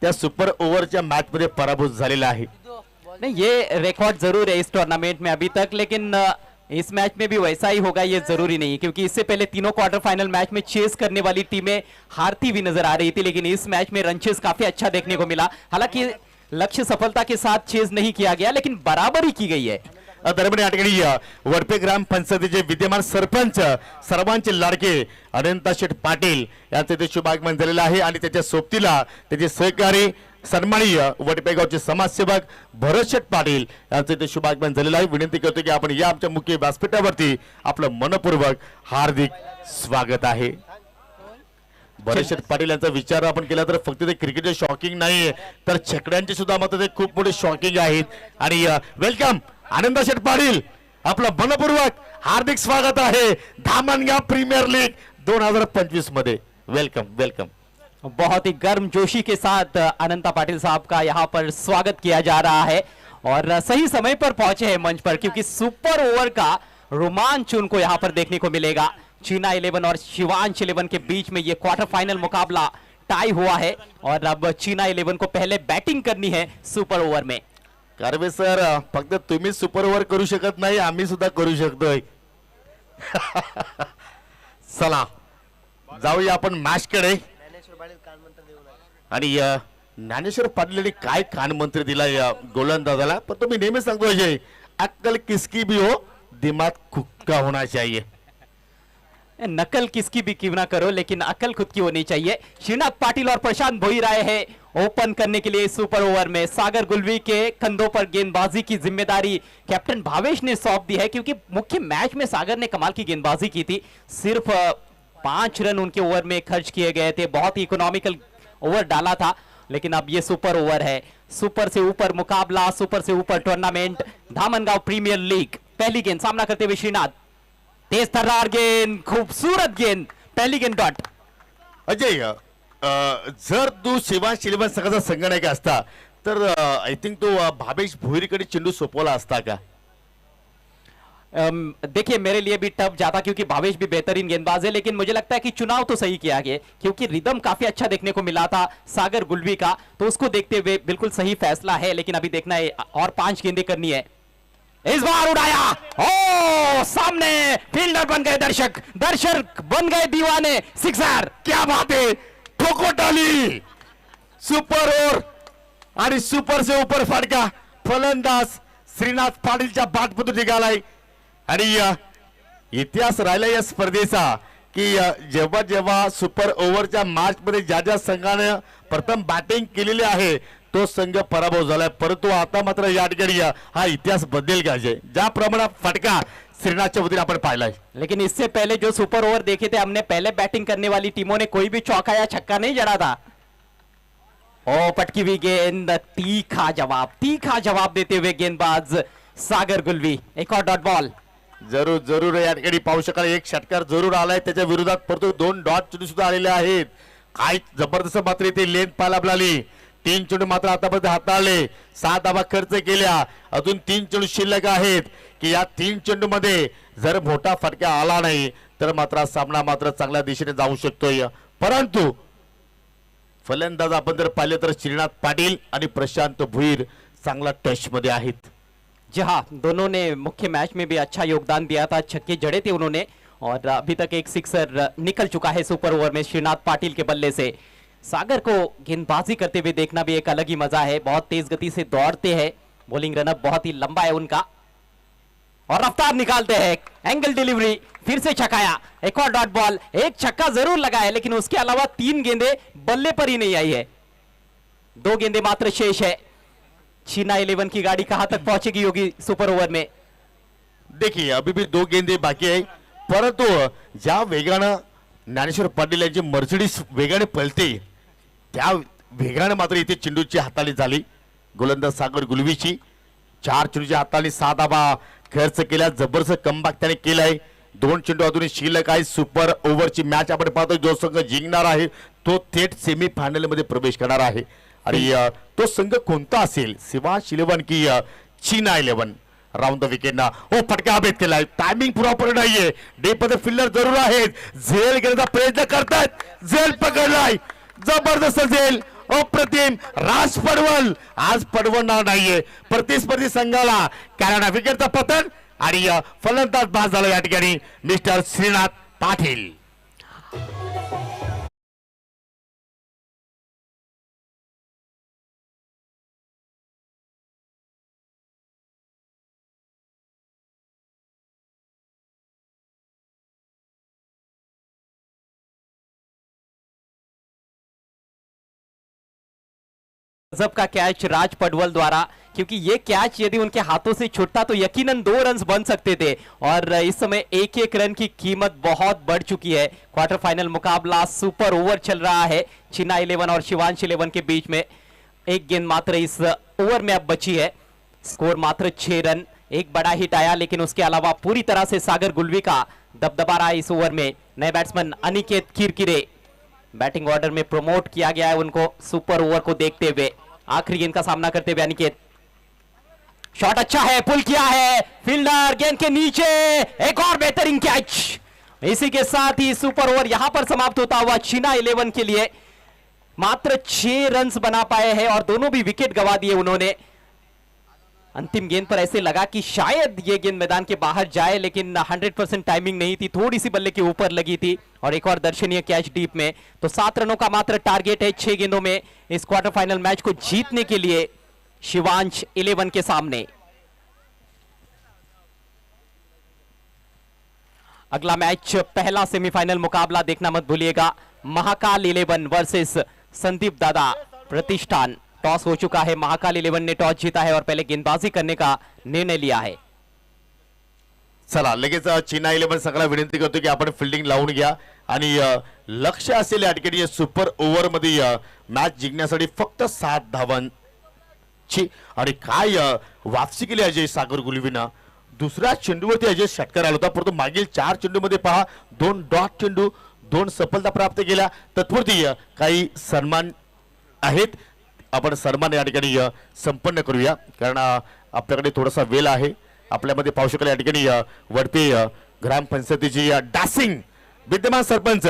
त्या super ओव्हरच्या match मध्ये पराभूत झालेला आहे। नहीं, ये रिकॉर्ड जरूर है इस टूर्नामेंट में अभी तक, लेकिन इस मैच में भी वैसा ही होगा ये जरूरी नहीं, क्योंकि इससे पहले तीनों क्वार्टर फाइनल मैच में चेस करने वाली टीमें हारती हुई नजर आ रही थी, लेकिन इस मैच में रन चेस काफी अच्छा देखने को मिला। हालांकि लक्ष्य सफलता के साथ चेस नहीं किया गया, लेकिन बराबरी की गई है। दरम्यान या ठिकाणी वडपे ग्रामपंचायतीचे विद्यमान सरपंच सर्वांचे लाडके अनंता शेठ पाटील यांचे ते शुभागमन झालेलं आहे आणि त्याच्या सोबतीला त्याचे सहकारी सन्माननीय वडपेगावचे समाजसेवक भरत शेठ पाटील यांचे ते शुभागमन झालेलं आहे। विनंती करतो की आपण या आमच्या मुख्य व्यासपीठावरती आपलं मनपूर्वक हार्दिक स्वागत आहे। भरत शेठ पाटील यांचा विचार आपण केला तर फक्त ते क्रिकेटचे शॉकिंग नाही तर छकड्यांचे सुद्धा मत ते खूप मोठे शॉकिंग आहेत। आणि वेलकम आनंदा शेठ पाटील, आपलं मनपूर्वक हार्दिक स्वागत आहे धामणगाव प्रीमियर लीग 2025 मध्ये। Welcome welcome. बहुत ही गर्म जोशी के साथ अनंता पाटिल साहब का यहाँ पर स्वागत किया जा रहा है और सही समय पर पहुंचे हैं मंच पर, क्योंकि सुपर ओवर का रोमांच उनको यहाँ पर देखने को मिलेगा। चीना 11 और शिवांश 11 के बीच में ये क्वार्टर फाइनल मुकाबला टाई हुआ है और अब चीना 11 को पहले बैटिंग करनी है सुपर ओवर में। कारवे सर, फक्त तुम्ही सुपर ओव्हर करू शकत नाही, आम्ही सुद्धा करू शकतोय। चला जाऊया आपण मॅच कडे। आणि ज्ञानेश्वर पाटील काय कान मंत्र दिला या गोलंदाजाला, पण तुम्ही नेहमी सांगतो अजय, अक्कल किसकी भी हो दिमाग खुद का होना चाहिए। नकल किसकी भी क्यों ना करो, लेकिन अकल खुद की होनी चाहिए। श्रीनाथ पाटिल और प्रशांत भोईर आए हैं ओपन करने के लिए सुपर ओवर में। सागर गुलवी के कंधों पर गेंदबाजी की जिम्मेदारी कैप्टन भावेश ने सौंप दी है, क्योंकि मुख्य मैच में सागर ने कमाल की गेंदबाजी की थी। सिर्फ 5 रन उनके ओवर में खर्च किए गए थे, बहुत ही इकोनॉमिकल ओवर डाला था, लेकिन अब ये सुपर ओवर है। सुपर से ऊपर मुकाबला, सुपर से ऊपर टूर्नामेंट, धामनगांव प्रीमियर लीग। पहली गेंद सामना करते हुए श्रीनाथ, तेज तर्रार गेंद, खूबसूरत गेंद, पहली गेंद डॉट। अजय, जर तू शिवांश 11 संघाचा संघनायक असता तर आय थिंक तो भावेश भोईरकडे चेंडू सोपवला असता का? देखिए, मेरे लिए भी टफ जाता, क्योंकि भावेश भी बेहतरीन गेंदबाज है, लेकिन मुझे लगता है कि चुनाव तो सही किया गया, क्योंकि रिदम काफी अच्छा देखने को मिला था सागर गुलवी का, तो उसको देखते हुए बिल्कुल सही फैसला है। लेकिन अभी देखना है और 5 गेंदें करनी है। इस बार उड़ाया, ओ सामने फील्डर बन गए दर्शक, दर्शक बन गए दीवाने, सिक्सर। क्या बात है, ठोको टाली, सुपर ओव्हर आणि सुपर से ऊपर फटका फलंदाज श्रीनाथ पाटीलच्या बाटमधून निघालाय। आणि इतिहास राहिला या स्पर्धेचा की जेव्हा जेव्हा सुपर ओव्हरच्या मॅच मध्ये ज्या ज्या संघाने प्रथम बॅटिंग केलेली आहे तो संघ पराभव झालाय, परंतु आता मात्र या ठिकाणी हा इतिहास बदलेल का? ज्या प्रमाणात फटका श्रीनाथच्या वतीने आपण पाहिलाय। लेकिन इससे पहले जो सुपर ओवर देखे थे हमने, पहले बैटिंग करने वाली टीमों ने कोई भी चौका या छक्का नहीं जड़ा था। ओ पटकी हुई गेंद, तीखा जवाब देते हुए गेंदबाज सागर गुलवी। एक और डॉट बॉल। जरूर जरूर या ठिकाणी पाहू शकाल, एक षटकार जरूर आलाय, त्याच्या विरोधात परंतु 2 डॉट चेंडू सुद्धा आलेले आहेत। काय जबरदस्त मात्र इथे लेन पाहायला मिळाली। 3 चेंडू मात्र आतापर्यंत हाताळले, 6 धावा खर्च केल्या, अजून 3 चेंडू शिल्लक आहेत की या 3 चेंडू मध्ये जर मोठा फटका आला नाही तर मात्र सामना मात्र चांगल्या दिशेने जाऊ शकतोय। परंतु फलंदाज आपण जर पाहिले तर श्रीनाथ पाटील आणि प्रशांत भोईर चांगला टच मध्ये आहेत। जी हाँ, दोनों ने मुख्य मैच में भी अच्छा योगदान दिया था, छक्के जड़े थे उन्होंने, और अभी तक एक सिक्सर निकल चुका है सुपर ओवर में श्रीनाथ पाटिल के बल्ले से। सागर को गेंदबाजी करते हुए देखना भी एक अलग ही मजा है, बहुत तेज गति से दौड़ते हैं, बॉलिंग रनअप बहुत ही लंबा है उनका, और रफ्तार निकालते हैं, एंगल डिलीवरी, फिर से छकाया, एक और डॉट बॉल। एक छक्का जरूर लगा है, लेकिन उसके अलावा 3 गेंदें बल्ले पर ही नहीं आई है, 2 गेंदें मात्र शेष है। चीना 11 की गाड़ी कहां तक पहुंचेगी होगी सुपर ओवर में? देखिए अभी भी 2 गेंदे बाकी है, परंतु ज्या वेगानं ज्ञानेश्वर पाटील यांची मर्सिडीज वेगाने पळते त्या वेगाने मात्र इथे चेंडूची हाताळी झाली। गोलंदाज सागर गुलवीची 4 चेंडूची हाताळी, 6 धावा खर्च केल्या, जबरदस्त कमबॅक त्याने केलाय। 2 चेंडू अजून शिल्लक आहे। सुपर ओव्हरची मॅच आपण पाहतो, जो संघ जिंकणार आहे तो थेट सेमी फायनल मध्ये प्रवेश करणार आहे। आणि तो संघ कोणता असेल, शिवांश 11 की चीना 11? राउंड द विकेट ना, ओ फटका अभेद केलाय, टायमिंग प्रॉपर नाहीये, डेपमध्ये फिल्डर जरूर आहेत, झेल घेण्याचा प्रयत्न करतात, झेल पकडलाय, जबरदस्त झेल, अप्रतिम राज पडवल आज पडवणार नाहीये प्रतिस्पर्धी संघाला, कारण विकेटचं पतन आणि फलंदाज बाद झाला या ठिकाणी मिस्टर श्रीनाथ पाटील. गजब का कैच राज पडवल द्वारा, क्योंकि ये कैच यदि उनके हाथों से छूटता तो यकीनन 2 रन बन सकते थे और इस समय एक एक रन की कीमत बहुत बढ़ चुकी है. क्वार्टर फाइनल मुकाबला सुपर ओवर चल रहा है चीना 11 और शिवांश 11 के बीच में. एक गेंद मात्र इस ओवर में अब बची है. स्कोर मात्र 6 रन. एक बड़ा हिट आया लेकिन उसके अलावा पूरी तरह से सागर गुलवी का दबदबा रहा इस ओवर में. नए batsman Aniket Kirkire batting order में प्रमोट किया गया है उनको सुपर ओवर को देखते हुए. आखिरी गेंद का सामना करते हुए अनिकेत. शॉट अच्छा है, पुल किया है फील्डर, गेंद के नीचे एक और बेहतरीन कैच. इसी के साथ ही सुपर ओवर यहां पर समाप्त होता हुआ चीना 11 के लिए. मात्र 6 रन बना पाए हैं और दोनों भी विकेट गंवा दिए उन्होंने. अंतिम गेंद पर ऐसे लगा कि शायद ये गेंद मैदान के बाहर जाए, लेकिन 100% टाइमिंग नहीं थी, थोड़ी सी बल्ले के ऊपर लगी थी और एक और दर्शनीय कैच डीप में. तो 7 रनों का मात्र टारगेट है 6 गेंदों में इस क्वार्टर फाइनल मैच को जीतने के लिए शिवांश 11 के सामने. अगला मैच पहला सेमीफाइनल मुकाबला देखना मत भूलिएगा. महाकाल 11 वर्सेस संदीप दादा प्रतिष्ठान. टॉस हो चुका है, महाकाल 11 ने टॉस जीता है और पहले गेंदबाजी करने का निर्णय लिया है. चला लगेच चीना 11 संघाला विनंती करतो की आपण फिल्डिंग लावून घ्या आणि लक्ष असेल या ठिकाणी सुपर ओव्हर मध्ये मॅच जिंकण्यासाठी फक्त 7 धावांची. आणि काय वापसी केली अजय सागर गुलवीनं. दुसऱ्या चेंडूवरती अजय षटकार आला होता, परंतु मागील 4 चेंडूमध्ये पहा 2 डॉट चेंडू, 2 सफलता प्राप्त केल्या. तत्पूर्वी काही सन्मान आहेत, आपण सन्मान या ठिकाणी संपन्न करूया कारण आपल्याकडे थोडासा वेळ आहे. आपल्यामध्ये पाहू शकाल या ठिकाणी वडपे ग्रामपंचायतीची डासिंग विद्यमान सरपंच.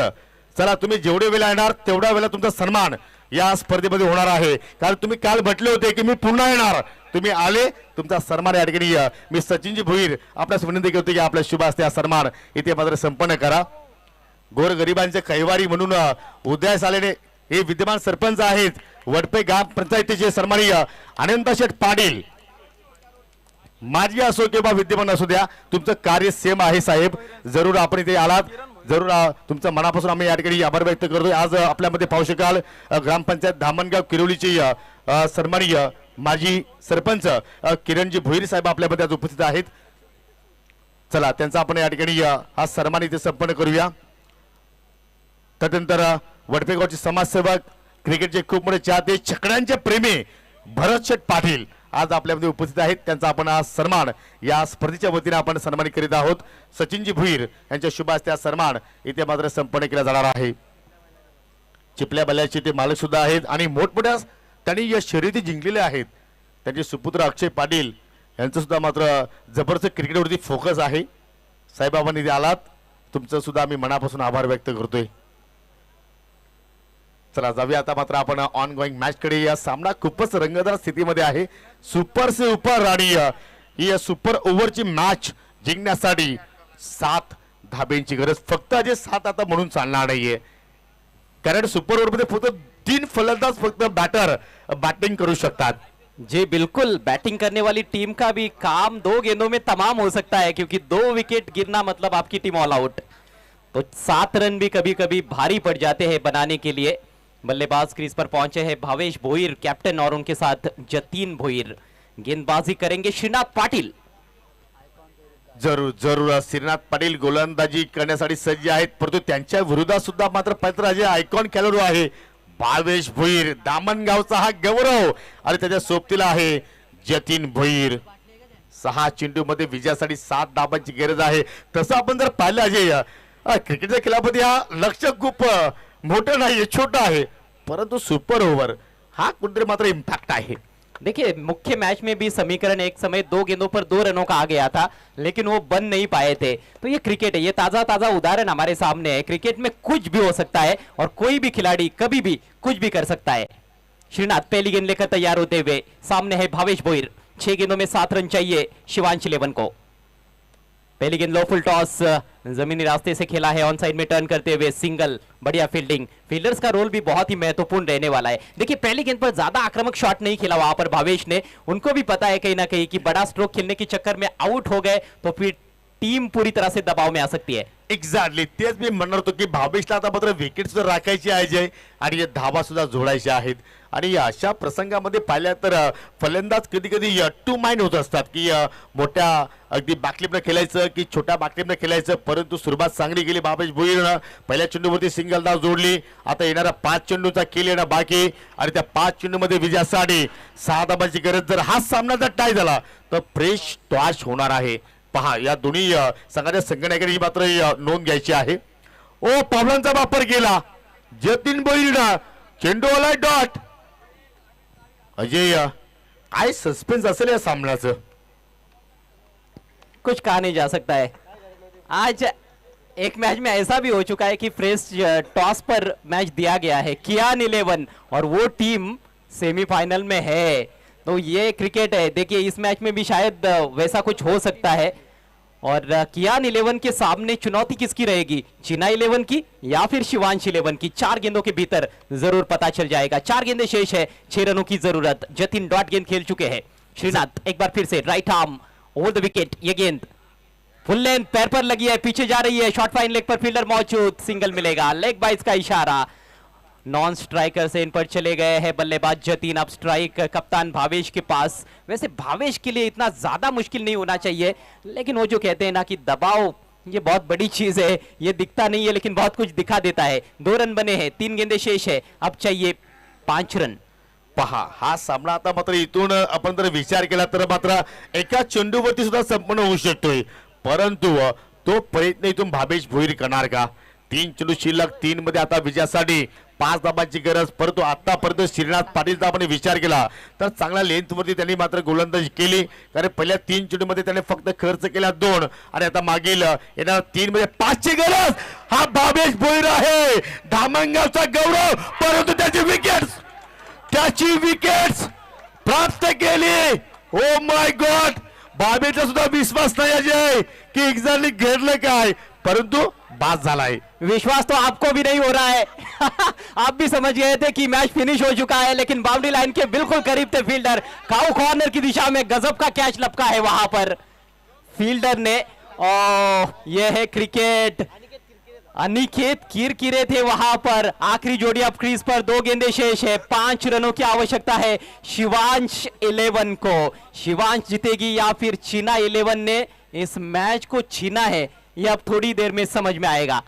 चला तुम्ही जेवढे वेळा येणार तेवढ्या वेळा तुमचा सन्मान या स्पर्धेमध्ये होणार आहे, कारण तुम्ही काल म्हटले होते की मी पुन्हा येणार, तुम्ही आले, तुमचा सन्मान या ठिकाणी. मी सचिनजी भोईर आपल्यास विनंती करतो की आपल्या शुभ हस्ते हा सन्मान इथे मात्र संपन्न करा. गोरगरिबांचे कैवारी म्हणून उदयास आलेले हे विद्यमान सरपंच आहेत वडपे ग्रामपंचायतीचे सन्माननीय अनंत शेठ पाटील. माजी असो किंवा विद्यमान असू द्या, तुमचं कार्य सेम आहे साहेब. जरूर आपण इथे आलात, जरूर तुमचं मनापासून आम्ही या ठिकाणी आभार व्यक्त करतोय. आज आपल्यामध्ये पाहू शकाल ग्रामपंचायत धामणगाव किरोलीची सन्माननीय माजी सरपंच किरणजी भोईर साहेब आपल्यामध्ये आज उपस्थित आहेत. चला त्यांचा आपण या ठिकाणी हा सन्मान इथे संपन्न करूया. त्यानंतर वडपेगावचे समाजसेवक, क्रिकेटचे खूप मोठे चाहते, छकड्यांचे प्रेमी भरत शेठ पाटील आज आपल्यामध्ये उपस्थित आहेत. त्यांचा आपण हा सन्मान या स्पर्धेच्या वतीने आपण सन्मानित करीत आहोत. सचिनजी भुईर यांच्या शुभ हस्ते हा सन्मान इथे मात्र संपन्न केला जाणार आहे. चिपल्या बल्ल्याचे ते मालक सुद्धा आहेत आणि मोठमोठ्या त्यांनी या शर्यती जिंकलेल्या आहेत. त्यांचे सुपुत्र अक्षय पाटील यांचं सुद्धा मात्र जबरदस्त क्रिकेटवरती फोकस आहे. साहेब आपण इथे आलात, तुमचं सुद्धा आम्ही मनापासून आभार व्यक्त करतोय. चला जाऊया आता मात्र आपण ऑन गोईंग मॅच कडे. या सामना खूपच रंगतदार स्थितीमध्ये आहे. सुपर से उपर आणि ही सुपर ओव्हरची मॅच जिंकण्यासाठी 7 धाब्यांची गरज. फक्त अजय 7 आता म्हणून चालणार नाहीये, कारण सुपर ओव्हर मध्ये फक्त 3 फलंदाज फक्त बॅटिंग करू शकतात. जी बिल्कुल, बैटिंग करने वाली टीम का भी काम 2 गेंदों में तमाम हो सकता है, क्योंकि 2 विकेट गिरना मतलब आपकी टीम ऑल आउट. तो 7 रन भी कभी कभी भारी पड़ जाते हैं बनाने के लिए. बल्लेबाज क्रीज पर पहुंचे हैं भावेश भोईर कैप्टन और उनके साथ जतीन भोईर. गेंदबाजी करेंगे श्रीनाथ पाटील. जरूर जरूर श्रीनाथ पाटील गोलंदाजी करण्यासाठी सज्ज आहेत, परंतु त्यांच्या विरोधात सुद्धा मात्र पत्रराजे आयकॉन खेळाडू आहे भावेश भोईर. दामणगावचा हा गौरव आणि त्याच्या सोबतीला आहे जतीन भोईर. 6 चेंडू मध्ये विजयासाठी 7 धाबांची गरज आहे. तसं आपण जर पाहिलं अजय क्रिकेटच्या खेळामध्ये हा लक्ष्य खूप मोठं नाही, छोटा आहे, परंतु सुपर ओव्हर हा कुठे मात्र इम्पैक्ट आहे. देखिए मुख्य मैच में भी समीकरण एक समय 2 गेंदों पर 2 रनों का आ गया था, लेकिन वो बन नहीं पाए थे. तो ये क्रिकेट है, ये ताजा ताजा उदाहरण हमारे सामने है. क्रिकेट में कुछ भी हो सकता है और कोई भी खिलाड़ी कभी भी कुछ भी कर सकता है. श्रीनाथ पहली गेंद लेकर तैयार होते हुए, सामने है भावेश भोईर। 6 गेंदों में 7 रन चाहिए शिवांश 11 को। पहली गेंद लो फुल टॉस जमीनी रास्ते से खेला है, ऑन साइड में टर्न करते हुए सिंगल, बढ़िया फील्डिंग। फील्डर्स का रोल भी बहुत ही महत्वपूर्ण रहने वाला है। देखिए पहली गेंद पर ज्यादा आक्रामक शॉट नहीं खेला वहां पर भावेश ने, उनको भी पता है कहीं ना कहीं कि बड़ा स्ट्रोक खेलने के चक्कर में आउट हो गए तो फिर टीम पूरी तरह से दबाव में आ सकती है। एक्झॅक्टली तेच मी म्हणणार होतो की भावेशला आता मात्र विकेट सुद्धा राखायची आहे जय, आणि या धावा सुद्धा जोडायच्या आहेत. आणि अशा प्रसंगामध्ये पाहिल्या तर फलंदाज कधी कधी टू माइंड होत असतात की मोठ्या अगदी बॅकलिपनं खेळायचं की छोट्या बॅकलिपनं खेळायचं. परंतु सुरुवात चांगली गेली भावेश भोईरनं, पहिल्या चेंडूवरती सिंगल धाव जोडली. आता येणारा 5 चेंडूचा खेळ येणं बाकी, आणि त्या 5 चेंडूमध्ये विजयासाठी 6 धावांची गरज. जर हा सामना जर टाय झाला तर फ्रेश टॉस होणार आहे. पहा या दोन्ही संघाच्या संघनायकांनी मात्र नोंद घ्यायची आहे. ओ पावलांचा वापर केला जतीन भोईरनं, चेंडू आलाय डॉट. अजय काय सस्पेन्स असेल या सामन्याचं. कुछ कहा नहीं जा सकता है. आज एक मैच में ऐसा भी हो चुका है कि फ्रेश टॉस पर मैच दिया गया है, कियान 11 और वो टीम सेमीफाइनल में है. तो ये क्रिकेट है. देखिए इस मैच में भी शायद वैसा कुछ हो सकता है. और कियान 11 के सामने चुनौती किसकी रहेगी, चीना 11 की या फिर शिवांश 11 की. 4 गेंदों के भीतर जरूर पता चल जाएगा. 4 गेंदें शेष है, 6 रनों की जरूरत. जतिन डॉट गेंद खेल चुके हैं. श्रीनाथ एक बार फिर से right arm over the wicket. ये गेंद फुल लेंथ पैर पर लगी है, पीछे जा रही है. शॉर्ट फाइन लेग पर फील्डर मौजूद, सिंगल मिलेगा. लेग बाइस का इशारा. नॉन स्ट्राइकर से इन पर चले गए हैं बल्लेबाज जतीन. अब स्ट्राइक कप्तान भावेश के पास. वैसे भावेश के लिए इतना ज्यादा मुश्किल नहीं होना चाहिए, लेकिन वो जो कहते हैं ना कि दबाव ये बहुत बड़ी चीज है. ये दिखता नहीं है लेकिन बहुत कुछ दिखा देता है. 2 रन बने हैं, 3 गेंदे शेष है. अब चाहिए 5 रन. पहा हा सामना आता मात्र इथून आपण जर विचार केला तर मात्र एका चेंडूवरती सुद्धा संपन्न होऊ शकतोय. परंतु तो प्रयत्न इथून भावेश भोईर करणार का. 3 चेंडू शिल्लक, 3 मध्ये आता विजयासाठी 5 धाबांची गरज. परंतु आतापर्यंत श्रीनाथ पाटीलचा आपण विचार केला तर चांगल्या लेंथवरती त्यांनी मात्र गोलंदाजी केली. कारण पहिल्या 3 चेंडूमध्ये त्याने फक्त खर्च केला 2, आणि आता मागील येणार 3 मध्ये 5 ची गरज. हा भावेश भोईर आहे, धामणगावचा गौरव. परंतु त्याची विकेट्स प्राप्त केली. ओ माय गॉड, भावेशला सुद्धा विश्वास नाही अजय की एक्झॅक्टली घडलं काय, परंतु बात झालाय. विश्वास तो आपको भी नहीं हो रहा है. आप भी समझ गए थे कि मैच फिनिश हो चुका है, लेकिन बाउंड्री लाइन के बिल्कुल करीब थे फील्डर. काउ कॉर्नर की दिशा में गजब का कैच लपका है वहां पर फील्डर ने. ये है क्रिकेट. अनिकेत किरकिरे थे वहां पर. आखिरी जोड़ी अब क्रीज पर. 2 गेंदे शेष है, 5 रनों की आवश्यकता है शिवांश 11 को. शिवांश जीतेगी या फिर चीना 11 ने इस मैच को छीना है, ये अब थोड़ी देर में समझ में आएगा.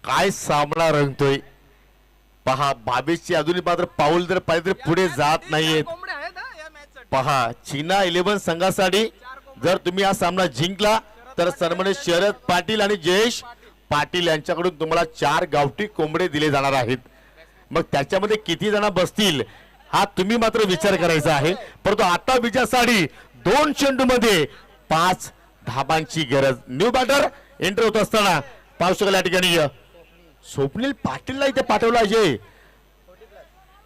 काय सामना रंगतोय. पहा भावेशची अजूनही मात्र पाऊल जर पाहिजे तर पुढे जात नाहीयेत. पहा चीना 11 संघासाठी जर तुम्ही हा सामना जिंकला तर सन्मानित शरद पाटील आणि जयेश पाटील यांच्याकडून तुम्हाला 4 गावठी कोंबडे दिले जाणार आहेत. मग त्याच्यामध्ये किती जण बसतील हा तुम्ही मात्र विचार करायचा आहे. परंतु आता विजयासाठी 2 चेंडूमध्ये 5 धाबांची गरज. न्यू बॅटर एंटर होत असताना पाहू शकाल या ठिकाणी स्वप्नील पाटीलला इथे पाठवला आहे.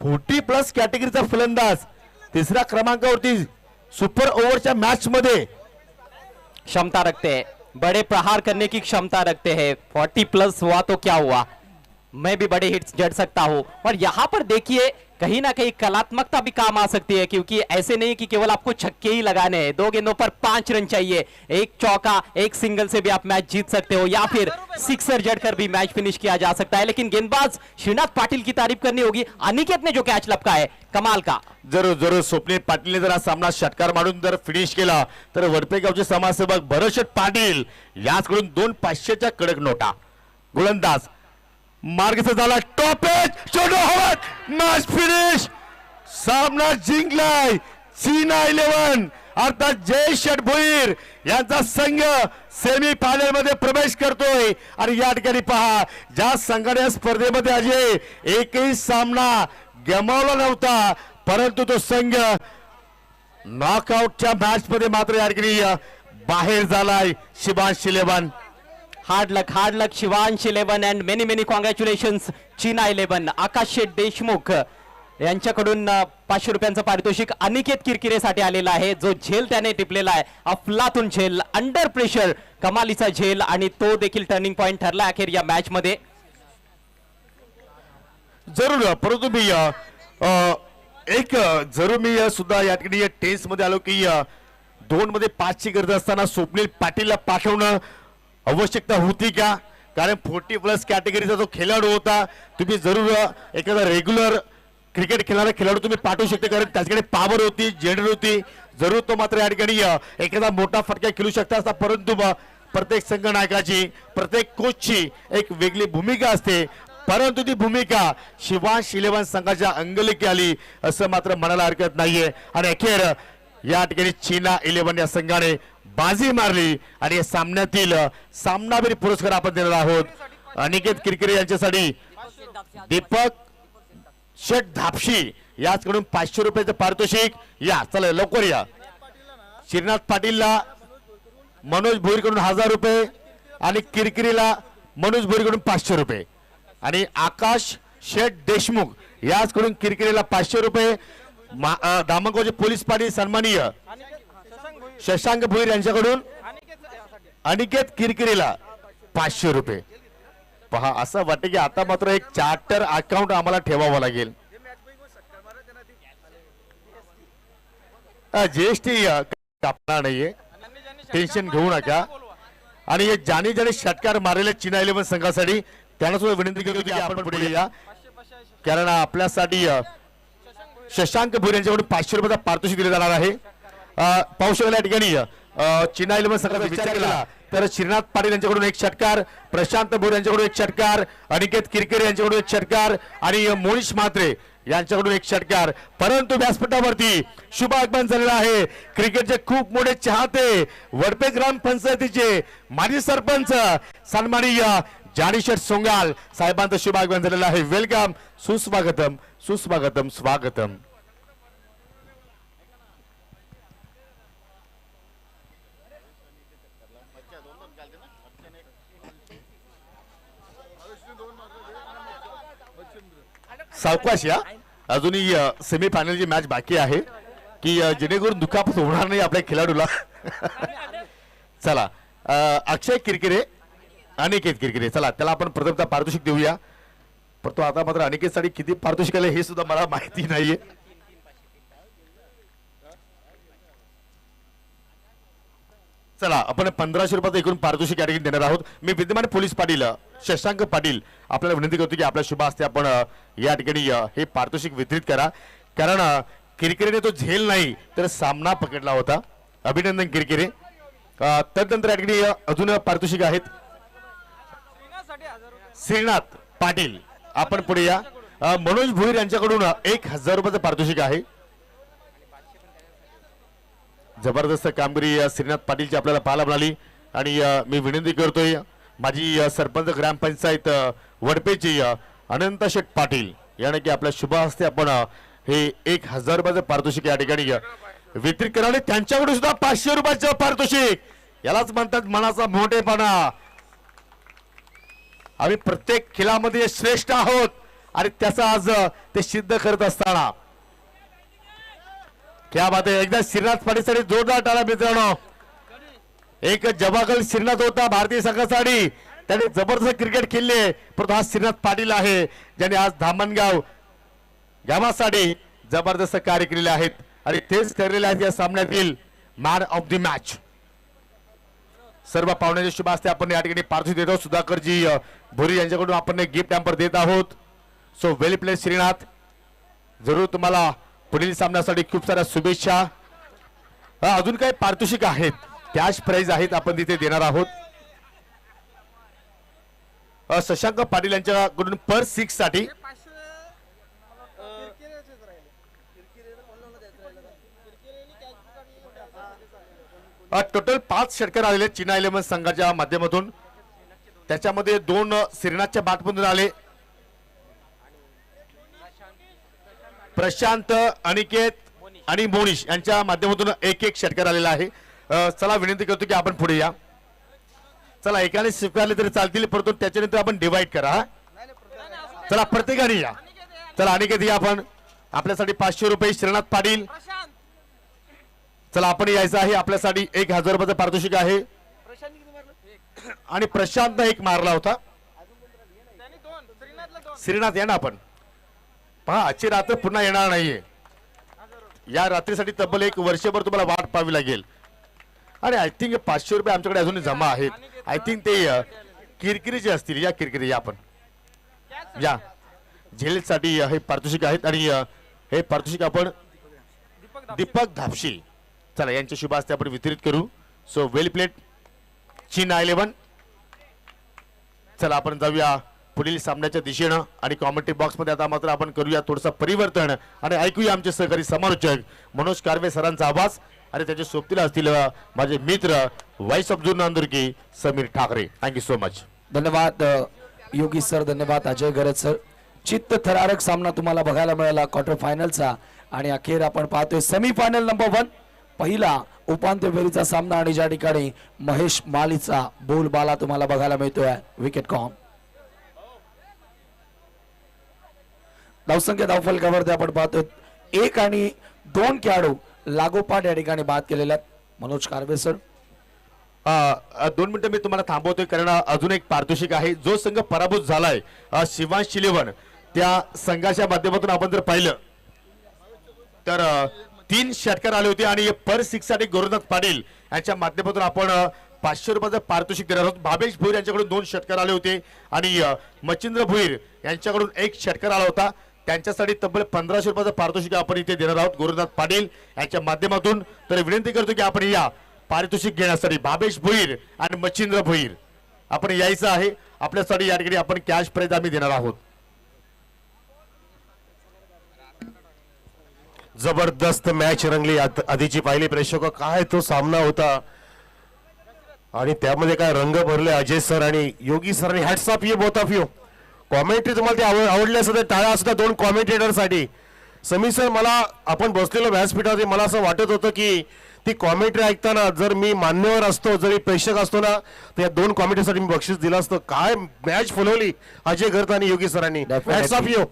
40+ कॅटेगरीचा फलंदाज 3ऱ्या क्रमांकावरती सुपर ओव्हरच्या मॅच मध्ये क्षमता रखते हैं, बड़े प्रहार करने की क्षमता रखते हैं. 40+ हुआ तो क्या हुआ, मैं भी बड़े हिट्स जड़ सकता हूं. और यहां पर देखिए कहीं ना कहीं कलात्मकता भी काम आ सकती है, क्योंकि ऐसे नहीं कि केवल आपको छक्के ही लगाने हैं. 2 गेंदों पर 5 रन चाहिए. 1 चौका, 1 सिंगल से भी आप मैच जीत सकते हो, या फिर सिक्सर जड़कर भी मैच फिनिश किया जा सकता है. लेकिन गेंदबाज श्रीनाथ पाटिल की तारीफ करनी होगी. अनिकेत ने जो कैच लपका है कमाल का. जरूर जरूर स्वप्नील पाटीलने जर हा सामना षटकार मारून जर फिनिश केला तर वडपेगावचे समाजसेवक भरतशेठ पाटील याचकडून 2 500च्या कडक नोटा. गोलंदाज मार्गस्थ झाला. टॉपेज चेंडू हवेत, मॅच फिनिश. सामना जिंकलाय चीना 11 अर्थात जयेश भोईर यांचा संघ सेमी फायनल मध्ये प्रवेश करतोय. आणि या ठिकाणी पहा ज्या संघाने स्पर्धेमध्ये अजय एकही सामना गमावला नव्हता, परंतु तो संघ नॉकआउटच्या मॅच मध्ये मात्र या ठिकाणी बाहेर झालाय. शिवांश 11. हार्ड लक शिवांश 11 एंड मेनी कॉन्ग्रेचुलेशंस चीना 11. आकाश शेठ देशमुख यांच्याकडून 500 रुपयांचं पारितोषिक अनिकेत किरकिरेसाठी आलेला आहे, जो झेल त्याने टिपलेला आहे, अफलातून झेल, अंडर प्रेशर, कमालीचा झेल, आणि तो देखील टर्निंग पॉइंट ठरला अखेर या मॅच मध्ये. जरूर, परंतु मी एक जरूर मी सुद्धा या ठिकाणी टेन्स मध्ये आलो की 2 मध्ये 5 ची गरज असताना स्वप्नील पाटीलला पाठवणं आवश्यकता होती का? कारण 40+ कॅटेगरीचा जो खेळाडू होता, तुम्ही जरूर एखादा रेग्युलर क्रिकेट खेळणारा खेळाडू तुम्ही पाठवू शकता, कारण त्याच्याकडे पॉवर होती, जेडर होती, जरूर तो मात्र या ठिकाणी एखादा मोठा फटका खेळू शकता असता. परंतु प्रत्येक संघनायकाची, प्रत्येक कोचची एक वेगळी भूमिका असते, परंतु ती भूमिका शिवांश 11 संघाच्या अंगलेखी आली असं मात्र म्हणायला हरकत नाहीये. आणि अखेर या ठिकाणी चीना 11 या संघाने बाजी मारली आणि या सामन्यातील सामनावीर पुरस्कार आपण देणार आहोत. अनिकेत किरकिरे यांच्यासाठी दीपक शेठ धापशी याचकडून 500 रुपयाचं पारितोषिक. या चला लवकर या. श्रीनाथ पाटीलला मनोज भोईरकडून 1000 रुपये आणि किरकिरीला मनोज भोईरकडून 500 रुपये आणि आकाश शेठ देशमुख याचकडून किरकिरीला 500 रुपये. दामणगावचे पोलीस पाटील सन्माननीय शशांक भोईर यांच्याकडून अनिकेत किरकिरीला 500 रुपये. पहा, असं वाटतं की आता मात्र एक चार्टर अकाउंट आम्हाला ठेवावं लागेल. जीएसटी कापणार नाहीये, टेन्शन घेऊ नका. आणि हे ज्याने ज्याने षटकार मारलेले चीना 11 संघासाठी त्यांना सुद्धा विनंती करतो की आपण पुढे या, कारण आपल्यासाठी शशांक भोईर यांच्याकडून 500 रुपयाचा पारितोषिक दिले जाणार आहे. पाहू शकाल या ठिकाणी चीना 11 संघाचा विचार केला तर श्रीनाथ पाटील यांच्याकडून एक षटकार, प्रशांत भोईर यांच्याकडून एक षटकार, अनिकेत किरकिरे यांच्याकडून एक षटकार आणि मोनिश म्हात्रे यांच्याकडून एक षटकार. परंतु व्यासपीठावरती शुभ आगमन झालेलं आहे. क्रिकेटचे खूप मोठे चाहते, वडपे ग्रामपंचायतीचे माजी सरपंच सन्माननीय जानीशेठ सोंगाल साहेबांचं शुभ आगमन झालेलं आहे. वेलकम, सुस्वागतम, सुस्वागतम, स्वागतम. सावकाश या, अजूनही सेमीफायनलची मॅच बाकी आहे की जेणेकरून दुखापत होणार नाही आपल्या खेळाडूला. चला, अक्षय किरकिरे, अनिकेत किरकिरे, चला त्याला आपण प्रथमतः पारितोषिक देऊया. पण तो आता मात्र अनिकेतसाठी किती पारितोषिक आले हे सुद्धा मला माहिती नाहीये. चला, आपण 1500 रुपयाचं एकूण पारितोषिक या ठिकाणी देणार आहोत. मी विद्यमान पोलीस पाटील शशांक पाटील आपल्याला विनंती करतो की आपल्या शुभ हस्ते आपण या ठिकाणी हे पारितोषिक वितरित करा, कारण किरकिरेने तो झेल नाही तर सामना पकडला होता. अभिनंदन किरकिरे. तदनंतर या ठिकाणी अजून पारितोषिक आहेत. श्रीनाथ पाटील आपण पुढे या. मनोज भोईर यांच्याकडून 1000 रुपयाचं पारितोषिक आहे. जबरदस्त कामगिरी श्रीनाथ पाटीलची आपल्याला पाहायला मिळाली. आणि मी विनंती करतोय माझी सरपंच ग्रामपंचायत वडपेची अनंत शेठ पाटील याने की आपल्या शुभ हस्ते आपण हे 1000 रुपयाचं पारितोषिक या ठिकाणी वितरित करा. आणि त्यांच्याकडून सुद्धा 500 रुपयाचं पारितोषिक. यालाच म्हणतात मनाचा मोठेपणा. आम्ही प्रत्येक खेळामध्ये श्रेष्ठ आहोत आणि त्याचा आज ते सिद्ध करत असताना क्या बात आहे. एकदा श्रीनाथ पाटीलसाठी जोरदार टाळ्या मित्रांनो. एक जवागल श्रीनाथ होता भारतीय संघासाठी, त्याने जबरदस्त क्रिकेट खेळले, परंतु हा श्रीनाथ पाटील आहे ज्याने आज धामणगाव गावासाठी जबरदस्त कार्य केलेले आहेत आणि तेच ठरलेले आहेत या सामन्यातील मॅन ऑफ द मॅच. सर्व पाहुण्याच्या शुभ हस्ते आपण या ठिकाणी पारितोषिक देतो. सुधाकरजी भोरी यांच्याकडून आपण गिफ्ट हॅम्पर देत आहोत. So well play Shrinath. जरूर तुम्हाला पुढील सामन्यासाठी खूप साऱ्या शुभेच्छा. अजून काही पारितोषिक आहेत, कॅश प्राइज आहेत, आपण तिथे देणार आहोत. शशांक पाटील यांच्याकडून पर 6 साठी टोटल 5 षटकार आलेले चीना 11 संघाच्या माध्यमातून. त्याच्यामध्ये 2 श्रीनाथच्या बॅटमधून आले. प्रशांत, अनिकेत आणि मोनिश यांच्या माध्यमातून एक षटकार आलेला आहे. चला विनंती करतो की आपण पुढे या. चला, एकाने स्वीकारले तरी चालतील, परंतु त्याच्यानंतर आपण डिवाइड करा. चला प्रत्येकाने या. चला अनिकेत या आपण. आपल्यासाठी 500 रुपये श्रीनाथ पाटील. चला आपण यायचं आहे. आपल्यासाठी 1000 रुपयाचं पारितोषिक आहे. आणि प्रशांत एक मारला होता. श्रीनाथ या ना आपण. पहा आजची रात्र पुन्हा येणार नाहीये. या रात्रीसाठी तब्बल 1 वर्षभर तुम्हाला वाट पाहावी लागेल. आणि आय थिंक 500 रुपये आमच्याकडे अजूनही जमा आहेत. आय थिंक ते किरकिरीचे असतील. या किरकिरी या आपण या झेलसाठी हे पारितोषिक आहेत. आणि हे पारितोषिक आपण दीपक धापशी चला यांच्या शुभ हस्ते आपण वितरित करू. सो वेल प्लेट चीन 11. चला आपण जाऊया पुढील सामन्याच्या दिशेनं. आणि कॉमेंट्री बॉक्स मध्ये आता मात्र आपण करूया थोडंसं परिवर्तन आणि ऐकूया आमचे सहकारी समालोचक मनोज कारवे सरांचा आवाज आणि त्याच्या सोबतीला असतील माझे मित्र voice of Junnar Nandurki Sameer Thackeray. Thank you so much. धन्यवाद योगी सर, धन्यवाद अजय गरज सर. चित्त थरारक सामना तुम्हाला बघायला मिळाला क्वार्टर फायनलचा. आणि अखेर आपण पाहतोय सेमी फायनल नंबर 1 पहिला उपांत्य फेरीचा सामना. आणि ज्या ठिकाणी महेश मालीचा बोलबाला तुम्हाला बघायला मिळतोय. विकेट कॉम धावसंख्या धावफलकावरती आपण पाहतोय 1 आणि 2 खेळाडू लागोपाठ या ठिकाणी बाद केलेल्या आहेत. मनोज कारवे सर 2 मिनिटं मी तुम्हाला थांबवतोय कारण अजून एक पारितोषिक आहे. जो संघ पराभूत झालाय शिवांश शिलेवन त्या संघाच्या माध्यमातून आपण जर पाहिलं तर 3 षटकार आले होते. आणि पर 6 साठी गोरनाथ पाटील यांच्या माध्यमातून आपण 500 रुपयाचं पारितोषिक देणार आहोत. भावेश भोईर यांच्याकडून 2 षटकार आले होते. आणि मच्छिंद्र भोईर यांच्याकडून 1 षटकार आला होता. त्यांच्यासाठी तब्बल 1500 रुपयाचं पारितोषिक आपण इथे देणार आहोत गोरनाथ पाटील यांच्या माध्यमातून. तर विनंती करतो की आपण या पारितोषिक घेण्यासाठी भावेश भोईर आणि मच्छिंद्र भोईर आपण यायचं आहे. आपल्यासाठी या ठिकाणी आपण कॅश प्राइज आम्ही देणार आहोत. जबरदस्त मॅच रंगली. आधीची पाहिली प्रेक्षक काय तो सामना होता आणि त्यामध्ये काय रंग भरले अजय सर आणि योगी सर. आणि hats off you both of you. Commentary तुम्हाला ते आवडले असं टाळा सुद्धा 2 कॉमेंटेटर साठी. समीर सर मला आपण बसलेलो व्यासपीठावरती मला असं वाटत होतं की ती कॉमेंट्री ऐकताना जर मी मान्यवर असतो जरी प्रेक्षक असतो ना तर या 2 कॉमेंट्रीसाठी मी बक्षीस दिलं असतं. काय मॅच फुलवली अजय गर्त आणि योगी सरांनी. Hats off you.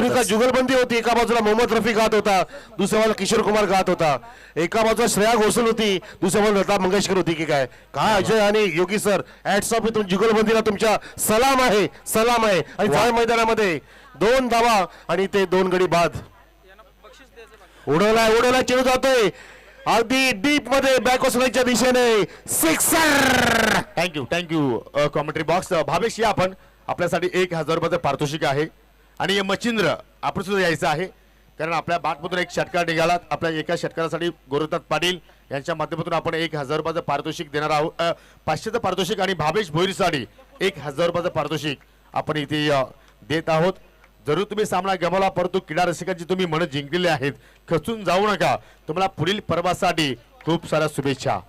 का जुगलबंदी होती. एका बाजूला मोहम्मद रफी गात होता, दुसऱ्या बाजूला किशोर कुमार गात होता, एका बाजूला श्रेया घोषल होती, दुसऱ्या बाजूला लता मंगेशकर होती की काय. अजय आणि योगी सर हॅट्स ऑफ यू. जुगलबंदीला तुमच्या सलाम आहे, सलाम आहे. आणि जाळ मैदानामध्ये 2 धावा आणि ते 2 गडी बाद. उडवला चेंडू जातोय अगदी डीप मध्ये बॅकवर्सच्या दिशेने. Sixer. Thank you commentary box. Bhavesh या आपण आपल्यासाठी 1000 रुपयाचं पारितोषिक आहे. आणि मच्छिंद्र आपण सुद्धा यायचं आहे कारण आपल्या बाटमधून 1 षटकार निघाला. आपल्या एका षटकारासाठी गोरनाथ पाटील यांच्या माध्यमातून आपण 1000 रुपयाचं पारितोषिक देणार आहोत. 500चं पारितोषिक आणि भावेश भोईरसाठी 1000 रुपयाचं पारितोषिक आपण इथे देत आहोत. जरूर तुम्ही सामना गमावला परंतु क्रीडा रसिकांची तुम्ही मन जिंकलेली आहेत. खचून जाऊ नका. तुम्हाला पुढील पर्वासाठी खूप साऱ्या शुभेच्छा.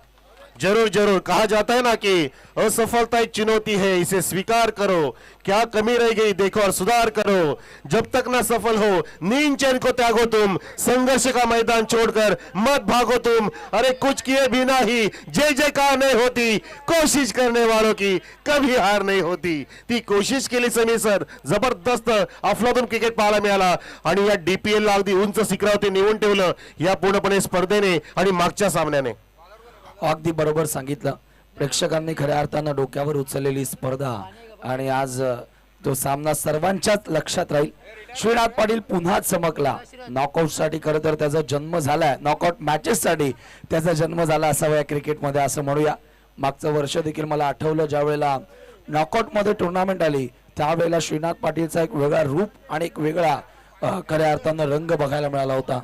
जरूर जरूर. कहा जाता है ना कि असफलता एक चुनौती है, इसे स्वीकार करो. क्या कमी रह गई देखो और सुधार करो. जब तक ना सफल हो नींद चैन को त्यागो तुम. संघर्ष का मैदान छोड़कर मत भागो तुम. अरे कुछ किए बिना ही जय जयकार नहीं होती. कोशिश करने वालों की कभी हार नहीं होती. ती कोशिश केली समीर सर. जबरदस्त अफलातून क्रिकेट पाहायला मिळाला आणि या DPL ला अगदी उंच शिखरावरती निवून ठेवलं या पूर्णपणे स्पर्धेने आणि मागच्या सामन्याने. अगदी बरोबर सांगितलं. प्रेक्षकांनी खऱ्या अर्थानं डोक्यावर उचललेली स्पर्धा आणि आज तो सामना सर्वांच्याच लक्षात राहील. श्रीनाथ पाटील पुन्हा चमकला. नॉकआउट साठी खरं तर त्याचा जन्म झालाय. नॉकआउट मॅचेस साठी त्याचा जन्म झाला असावा या क्रिकेटमध्ये असं म्हणूया. मागचं वर्ष देखील मला आठवलं ज्या वेळेला नॉकआउट मध्ये टुर्नामेंट आली त्यावेळेला श्रीनाथ पाटीलचा एक वेगळा रूप आणि एक वेगळा खऱ्या अर्थानं रंग बघायला मिळाला होता.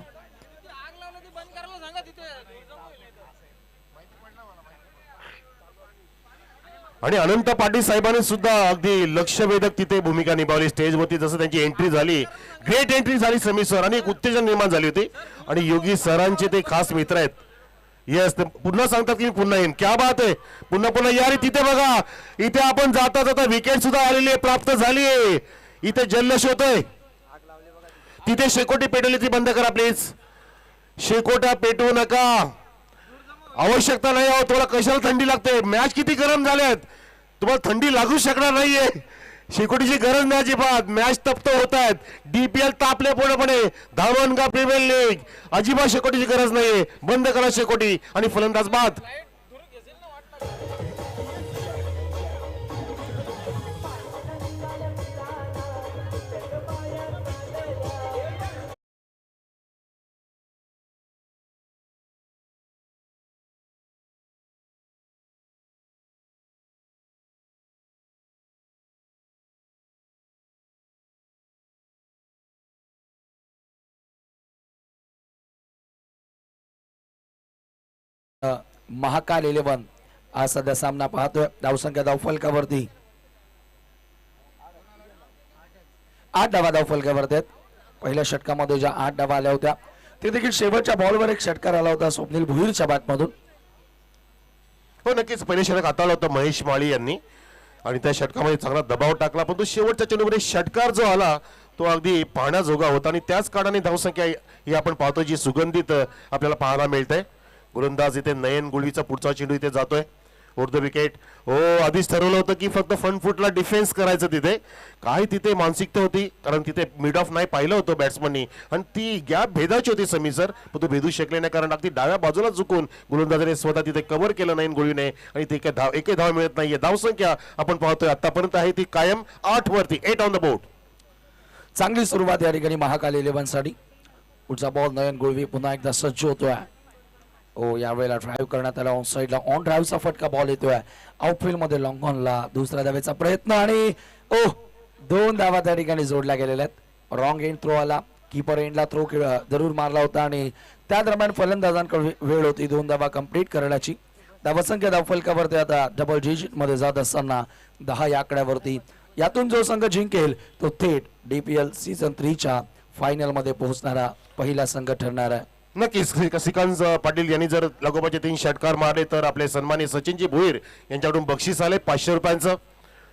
आणि अनंत पाटील साहेबांनी सुद्धा अगदी लक्षवेधक तिथे भूमिका निभावली. स्टेजवरती जसं त्यांची एंट्री झाली, ग्रेट एंट्री झाली समीर सर आणि एक उत्तेजन निर्माण झाली होती. आणि योगी सरांचे ते खास मित्र आहेत. येस पुन्हा सांगतात की मी पुन्हा येईन. क्या बात आहे. पुन्हा या रे. तिथे बघा इथे आपण जाता जाता विकेट सुद्धा आलेली आहे, प्राप्त झाली आहे. इथे जल्लोष होतोय. तिथे शेकोटी पेटवली ती बंद करा प्लीज. शेकोट्या पेटवू नका. आवश्यकता नाही. थोडा कशाला थंडी लागते. मॅच किती गरम झाल्यात. तुम्हाला थंडी लागू शकणार नाहीये. शेकोटीची गरज नाही अजिबात. मॅच तप्त होत आहेत. डीपीएल तापले पूर्णपणे. धावणगा प्रीमियर लीग. अजिबात शेकोटीची गरज नाहीये. बंद करा शेकोटी आणि फलंदाज बाद. महाकाल 11 आज सध्या सामना पाहतोय. धावसंख्या धावफलकावरती 8 धावा धावफलकावरती आहेत. पहिल्या षटकामध्ये ज्या 8 धावा आल्या होत्या ते देखील शेवटच्या बॉलवर एक षटकार आला होता स्वप्नील भुईरच्या बॅटमधून. हो नक्कीच पहिले षटक हाताळलं होतं महेश माळी यांनी आणि त्या षटकामध्ये चांगला दबाव टाकला, परंतु शेवटच्या चेंडूमध्ये षटकार जो आला तो अगदी पाहण्याजोगा होता आणि त्याच कारणाने धावसंख्या ही आपण पाहतो जी सुगंधित आपल्याला पाहायला मिळते. गोलंदाज इथे नयन गुळवीचा पुढचा चेंडू इथे जातोय ओव्हर द विकेट. हो आधीच ठरवलं होतं की फक्त फ्रंट फुटला डिफेन्स करायचं. तिथे काय तिथे मानसिकता होती, कारण तिथे मिड ऑफ नाही पाहिलं होतं बॅट्समननी आणि ती गॅप भेदायची होती समीर सर, पण तो भेदू शकले नाही कारण अगदी डाव्या बाजूला चुकून गोलंदाजाने स्वतः तिथे कव्हर केलं नयन गुळवीने आणि ते एकही धाव मिळत नाहीये. धावसंख्या आपण पाहतोय आतापर्यंत आहे ती कायम 8 वरती. 8 ऑन द बोर्ड. चांगली सुरुवात या ठिकाणी महाकाल 11 साठी. पुढचा बॉल नयन गुळवी पुन्हा एकदा सज्ज होतोय. ओ यावेळेला ड्राईव्ह करण्यात आला ऑन साईडला. ऑन ड्राईव्हचा फटका बॉल येतोय आउटफील्ड मध्ये लॉंग ऑनला. दुसऱ्या धावेचा प्रयत्न आणि 2 धावा त्या ठिकाणी जोडल्या गेलेल्या आहेत. रॉंग एंड थ्रो आला. कीपर एंडला थ्रो जरूर मारला होता आणि त्या दरम्यान फलंदाजांकडे वेळ होती 2 धावा कंप्लीट करण्याची. धावसंख्या धावफलकावरती आता डबल डिजिट मध्ये जात असताना 10 या आकड्यावरती. यातून जो संघ जिंकेल तो थेट डीपीएल सीझन 3 च्या फायनल मध्ये पोहोचणारा पहिला संघ ठरणार आहे. नक्कीच श्रीकांत पाटील यांनी जर लागोपाठचे 3 षटकार मारले तर आपले सन्मानी सचिनजी भोईर यांच्याकडून बक्षीस आले 500 रुपयांचं.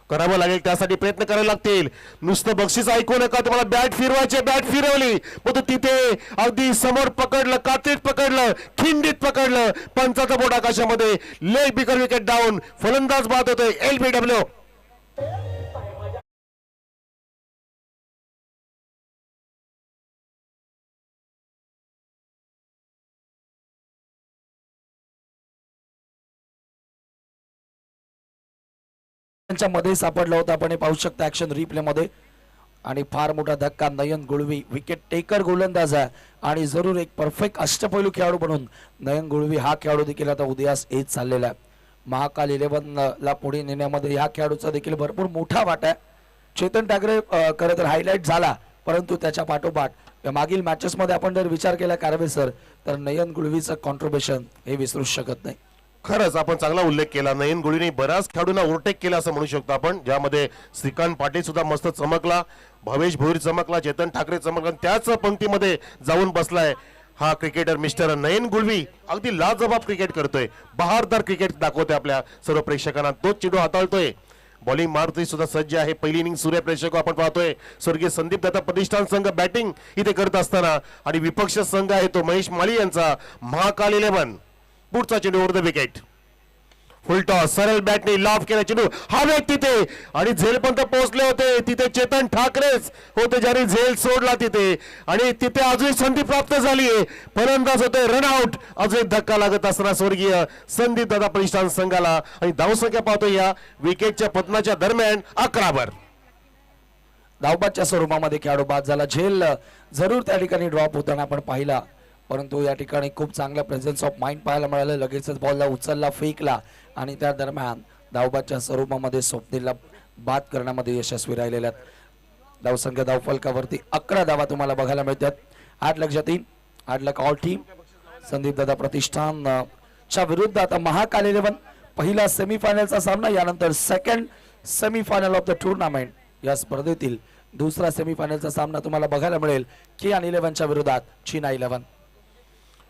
करावं लागेल त्यासाठी प्रयत्न करावे लागतील. नुसतं बक्षीस ऐकू नका, तुम्हाला बॅट फिरवायचे. बॅट फिरवली पण तिथे अगदी समोर पकडलं, कात्रीत पकडलं, खिंडीत पकडलं. पंचाचा बोट आकाशामध्ये. Leg beaker wicket down. फलंदाज बाद होतोय LBW. मध्ये सापडला होता. आपण हे पाहू शकता ऍक्शन रिप्ले मध्ये. आणि फार मोठा धक्का. नयन गुळवी विकेट टेकर गोलंदाज आहे आणि जरूर एक परफेक्ट अष्टपैलू खेळाडू बनून नयन गुळवी हा खेळाडू देखील आता उदयास येत चाललेला आहे. महाकाल 11 ला पुढे नेण्यामध्ये या खेळाडूचा देखील भरपूर मोठा वाटा आहे. चेतन ठाकरे खरं तर हायलाइट झाला, परंतु त्याच्या पाठोपाठ मागील मॅचेस मध्ये आपण जर विचार केला कारवे सर तर नयन गुळवीचं कॉन्ट्रीब्युशन हे विसरू शकत नाही. खरंच आपण चांगला उल्लेख केला. नयन गुळीने बऱ्याच खेळाडूंना ओव्हरटेक केला असं म्हणू शकतो आपण, ज्यामध्ये श्रीकांत पाटील सुद्धा मस्त चमकला, भवेश भोईर चमकला, चेतन ठाकरे चमकला. त्याच पंक्तीमध्ये जाऊन बसलाय हा क्रिकेटर मिस्टर नयन गुळवी. अगदी लाजवाब क्रिकेट करतोय, बहारदार क्रिकेट दाखवतोय आपल्या सर्व प्रेक्षकांना. तोच चेंडू हाताळतोय. बॉलिंग मारुती सुद्धा सज्ज आहे. पहिली इनिंग सूर्यप्रेक्षक आपण पाहतोय. स्वर्गीय संदीप दत्ता प्रतिष्ठान संघ बॅटिंग इथे करत असताना आणि विपक्ष संघ आहे तो महेश माळी यांचा महाकाल 11. पुढचा चेंडू over the wicket. Full toss. सरळ बॅटने लॉफ केला चेंडू हवेत तिथे आणि झेलपर्यंत पोहोचले होते. तिथे चेतन ठाकरेच होते ज्यांनी झेल सोडला तिथे आणि तिथे अजून संधी प्राप्त झाली आहे. फलंदाज होते रनआउट. अजून धक्का लागत असताना स्वर्गीय संदीप दादा प्रतिष्ठान संघाला. आणि धावसंख्या पाहतो या विकेटच्या पतनाच्या दरम्यान 11 वर. धावबादच्या स्वरूपामध्ये खेळाडू बाद झाला. झेल जरूर त्या ठिकाणी ड्रॉप होताना आपण पाहिला, परंतु या ठिकाणी खूप चांगलं प्रेझेन्स ऑफ माइंड पाहायला मिळालं. लगेचच बॉलला उचलला, फेकला आणि त्या दरम्यान धावबादच्या स्वरूपामध्ये स्वप्नीलला बाद करण्यामध्ये यशस्वी राहिलेल्या आहेत. धावसंख्या धावफलकावरती 11 धावा तुम्हाला बघायला मिळतात. 8 लक्षात येईल. 8 लक ऑल टीम. संदीप दादा प्रतिष्ठान च्या विरुद्ध आता महाकाल 11 पहिला सेमीफायनलचा सामना. यानंतर second semifinal of the tournament. या स्पर्धेतील दुसरा सेमीफायनलचा सामना तुम्हाला बघायला मिळेल KN 11 च्या विरोधात चीना 11.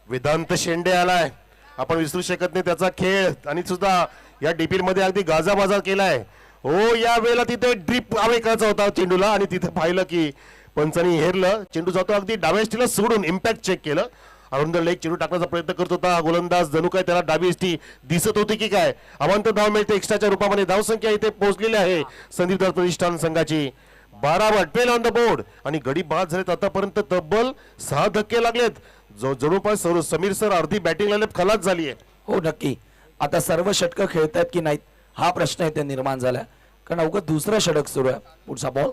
वेदांत शेंडे आलाय. आपण विसरू शकत नाही त्याचा खेळ आणि सुद्धा या डीपीएल मध्ये अगदी गाजाबाजा केलाय. हो या वेळेला तिथे ड्रिप आवे करायचा होता चेंडूला आणि तिथे पाहिलं की पंचांनी हेरलं. चेंडू जातो अगदी डाव्या स्टीला सोडून इम्पॅक्ट चेक केलं. अरुंद लेग चेंडू टाकण्याचा प्रयत्न करत होता गोलंदाज, जणू काय त्याला डावी एसटी दिसत होती की काय. अवांतर धाव मिळते एक्स्ट्राच्या रूपामध्ये. धावसंख्या इथे पोहोचलेली आहे संदीप दास प्रतिष्ठान संघाची 12 ट्वेल ऑन द बोर्ड आणि गडी बाद झालेत आतापर्यंत तब्बल 6 धक्के लागलेत. जवळपास समीर सर अर्धी बॅटिंग लाईनअप खलास झाली आहे. हो नक्की. आता सर्व षटकं खेळतायत की नाहीत हा प्रश्न इथे निर्माण झाला, कारण अवघं दुसरं षटक सुरू आहे. पुढचा बॉल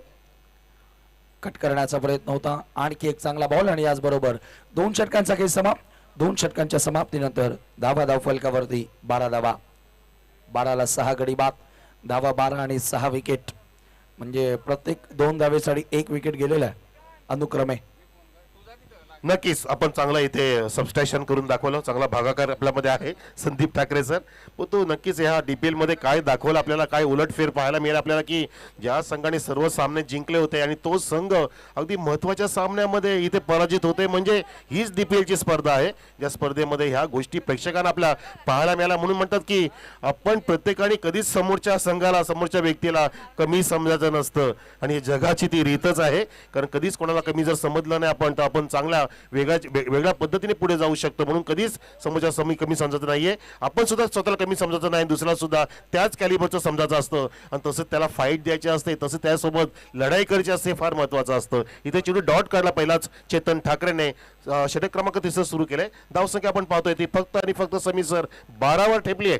कट करण्याचा प्रयत्न होता, आणखी एक चांगला बॉल आणि याचबरोबर 2 षटकांचा खेळ समाप्त. 2 षटकांच्या समाप्तीनंतर धाव फलकावरती 12 धावा. 12ला 6 गडी बाद, धावा 12 आणि 6 विकेट, म्हणजे प्रत्येक 2 धावेसाठी 1 विकेट गेलेला आहे अनुक्रमे. नक्कीच आपण चांगला इथे सबस्ट्रॅक्शन करून दाखवलं. चांगला भागाकार आपल्यामध्ये आहे संदीप ठाकरे सर. तो नक्कीच ह्या DPL मध्ये काय दाखवलं आपल्याला, काय उलटफेर पाहायला मिळेल आपल्याला की ज्या संघाने सर्व सामने जिंकले होते आणि तो संघ अगदी महत्त्वाच्या सामन्यामध्ये इथे पराजित होते. म्हणजे हीच DPL ची स्पर्धा आहे ज्या स्पर्धेमध्ये ह्या गोष्टी प्रेक्षकांना आपल्या पाहायला मिळाल्या. म्हणून म्हणतात की आपण प्रत्येकाने कधीच समोरच्या संघाला, समोरच्या व्यक्तीला कमी समजायचं नसतं आणि ही जगाची ती रीतच आहे. कारण कधीच कोणाला कमी जर समजलं नाही आपण तर आपण चांगल्या वेगळ्या पद्धतीने पुढे जाऊ शकतो. म्हणून कधीच समोरच्या कमी समजायचं नाहीये. आपण सुद्धा स्वतःला कमी समजायचं नाही, दुसऱ्याला सुद्धा त्याच कॅलिबरचं समजायचं असतं आणि तसंच त्याला फाईट द्यायची असते, तसं त्यासोबत लढाई करायची असते, फार महत्वाचं असतं. इथे चेंडू डॉट काढला पहिलाच चेतन ठाकरेने. षटक क्रमांक 3 सुरू केलंय. धावसंख्या आपण पाहतोय ती फक्त आणि फक्त समीर सर 12 ठेपली आहे.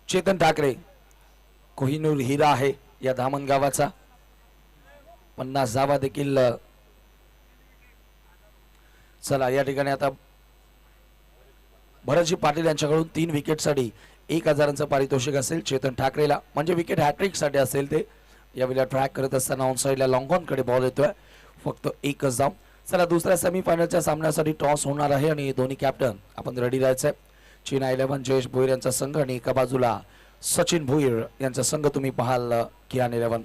चेतन ठाकरे कोहिनूर हिरा आहे या धामण गावाचा. 50 धावा देखील. चला या ठिकाणी आता भरतजी पाटील यांच्याकडून 3 विकेटसाठी 1000चं पारितोषिक असेल चेतन ठाकरेला, म्हणजे विकेट हॅट्रिक साठी असेल ते. यावेळेला ट्रॅक करत असताना ऑन साईडला लॉंग ऑन कडे बॉल येतोय, फक्त एकच धाव. चला दुसऱ्या सेमीफायनलच्या सामन्यासाठी टॉस होणार आहे आणि दोन्ही कॅप्टन आपण रेडी राहायचंय. चीना 11 जयेश भोईर यांचा संघ आणि एका बाजूला सचिन भोईर यांचा संघ तुम्ही पाहाल कियान 11.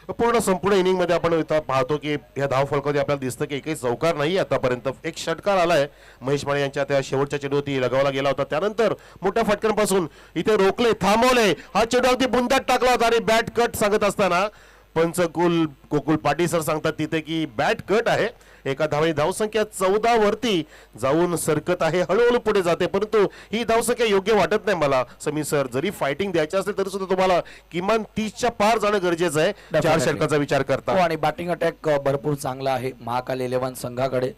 पूर्ण संपूर्ण इनिंग मध्ये आपण पाहतो की या धाव फलकामध्ये आपल्याला दिसतं की एकही चौकार नाही आतापर्यंत. एक षटकार आलाय महेश माने यांच्या त्या शेवटच्या चेंडूवरती लगावला गेला होता, त्यानंतर मोठ्या फटक्यांपासून इथे रोखले, थांबवले. हा चेंडू अगदी बुंदात टाकला होता आणि बॅट कट सांगत असताना पंच गोकुल पाटील सर सांगतात तिथे की बॅट कट आहे. एका धावेने धावसंख्या 14 वरती जाऊन सरकत आहे, हळूहळू पुढे जाते. परंतु ही धावसंख्या योग्य वाटत नाही मला समीर सर. जरी फायटिंग द्यायची असेल तरी सुद्धा तुम्हाला किमान 30च्या पार जाणं गरजेचं आहे 4 षटकाचा विचार करता. आणि बॅटिंग अटॅक भरपूर चांगला आहे महाकाल 11 संघाकडे,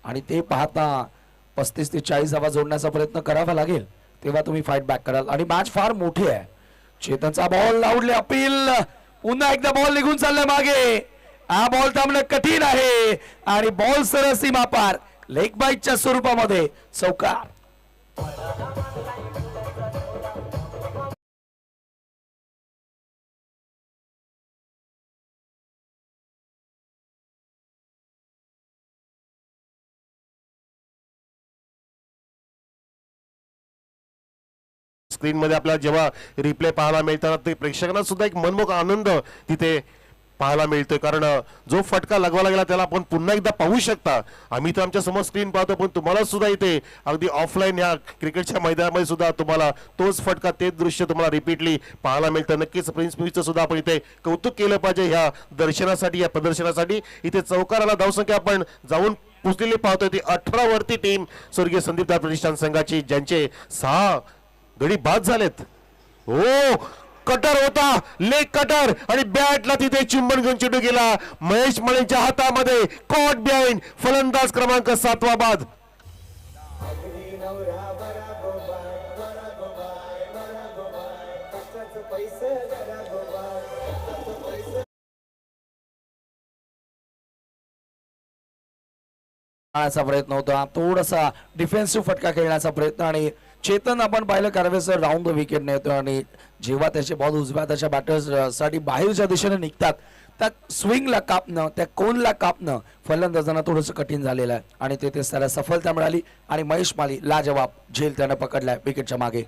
आणि ते पाहता 35 ते 40 धावा जोडण्याचा प्रयत्न करावा लागेल, तेव्हा तुम्ही फाईट बॅक कराल. आणि मॅच फार मोठी आहे. चेतनचा बॉल लावले, अपील, पुन्हा एकदा बॉल निघून चाललाय मागे. हा बॉल थांबणं कठीण आहे आणि बॉल सरळ सीमा पार लेग बाईटच्या स्वरूपामध्ये चौकार. स्क्रीन मध्ये आपल्याला जेव्हा रिप्ले पाहायला मिळताना ते प्रेक्षकांना सुद्धा एक मनमोहक आनंद तिथे पाहायला मिळतोय. कारण जो फटका लगवायला गेला त्याला आपण पुन्हा एकदा पाहू शकता. आम्ही तर आमच्या समोर स्क्रीन पाहतो, पण तुम्हाला सुद्धा इथे अगदी ऑफलाईन या क्रिकेटच्या मैदानामध्ये सुद्धा तुम्हाला तोच फटका, तेच दृश्य तुम्हाला रिपीटली पाहायला मिळतं. नक्कीच प्रिन्स मुईचं सुद्धा आपण इथे कौतुक केलं पाहिजे ह्या दर्शनासाठी, या प्रदर्शनासाठी. इथे चौकाराला धावसंख्या आपण जाऊन पोचलेली पाहतोय ती 18 वरती टीम स्वर्गीय संदीप दास प्रतिष्ठान संघाची, ज्यांचे 6 गडी बाद झालेत. हो, कटर होता, लेग कटर, आणि बॅटला तिथे चुंबन घेऊन चेंडू गेला महेश मानेच्या हातामध्ये. कॉट बिहाइंड, फलंदाज क्रमांक 7 बाद. प्रयत्न होता, थोडासा डिफेन्सिव्ह फटका खेळण्याचा प्रयत्न. आणि चेतन आपण पाहिलं कारवेसर राऊंड द विकेट नेतो, आणि जेव्हा त्याचे बॉल उजव्या त्याच्या बॅटर्स साठी बाहेरच्या दिशेने निघतात, त्या स्विंगला कापणं, त्या कोनला कापणं फलंदाजांना थोडंसं कठीण झालेलं आहे. आणि तेथे त्याला सफलता मिळाली आणि महेश माली लाजवाब झेल त्यानं पकडलाय विकेटच्या मागे.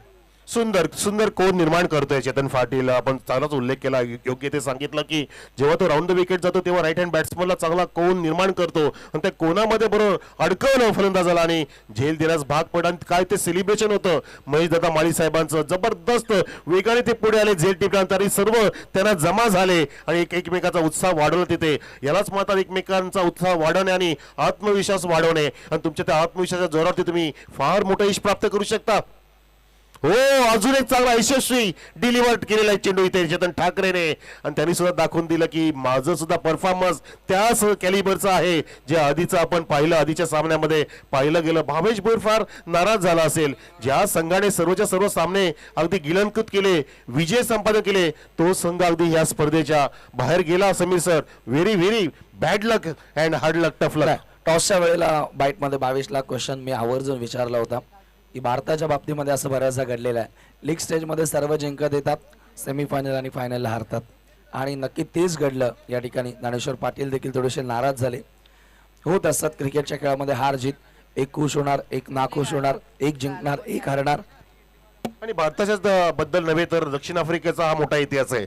सुंदर सुंदर कोण निर्माण करतोय चेतन पाटील. आपण चांगलाच उल्लेख केला, योग्य ते सांगितलं की जेव्हा तो राऊंड द विकेट जातो तेव्हा राईट हँड बॅट्समनला चांगला कोण निर्माण करतो आणि त्या कोणामध्ये बरोबर अडकवलं फलंदाजाला आणि झेल देण्यास भाग पडला. आणि काय ते सेलिब्रेशन होतं महेश दादा माळी साहेबांचं, जबरदस्त वेगाने ते पुढे आले झेल टिपल्यानंतर सर्व त्यांना जमा झाले आणि एकमेकाचा उत्साह वाढवला तिथे. यालाच म्हणतात एकमेकांचा उत्साह वाढवणे आणि आत्मविश्वास वाढवणे आणि तुमच्या त्या आत्मविश्वासाच्या जोरावरती तुम्ही फार मोठं यश प्राप्त करू शकता. हो, अजून एक चांगला यशस्वी डिलिव्हर केलेला चेंडू इथे चेतन ठाकरेने आणि त्यांनी सुद्धा दाखवून दिलं की माझं सुद्धा परफॉर्मन्स त्याच कॅलिबरचा आहे जे आधीचं आपण पाहिलं, आधीच्या सामन्यामध्ये पाहिलं गेलं. भावेश भोईर फार नाराज झाला असेल. ज्या संघाने सर्वच्या सर्व सामने अगदी गिलंकृत केले, विजय संपादन केले, तो संघ अगदी या स्पर्धेच्या बाहेर गेला. Sameer sir, very very bad luck and hard luck, tough luck. टॉसच्या वेळेला बाईटमध्ये 22 लाख क्वेश्चन मी आवर्जून विचारला होता की भारताच्या बाबतीमध्ये असं बऱ्याचदा घडलेलं आहे. लीग स्टेजमध्ये सर्व जिंकत येतात, सेमीफायनल आणि फायनलला हारतात आणि नक्की तेच घडलं या ठिकाणी. ज्ञानेश्वर पाटील देखील थोडेसे नाराज झाले. होत असतात क्रिकेटच्या खेळामध्ये हार जीत, एक खुश होणार, एक नाखुश होणार, एक जिंकणार, एक हरणार. आणि भारताच्याच बद्दल नव्हे तर दक्षिण आफ्रिकेचा हा मोठा इतिहास आहे.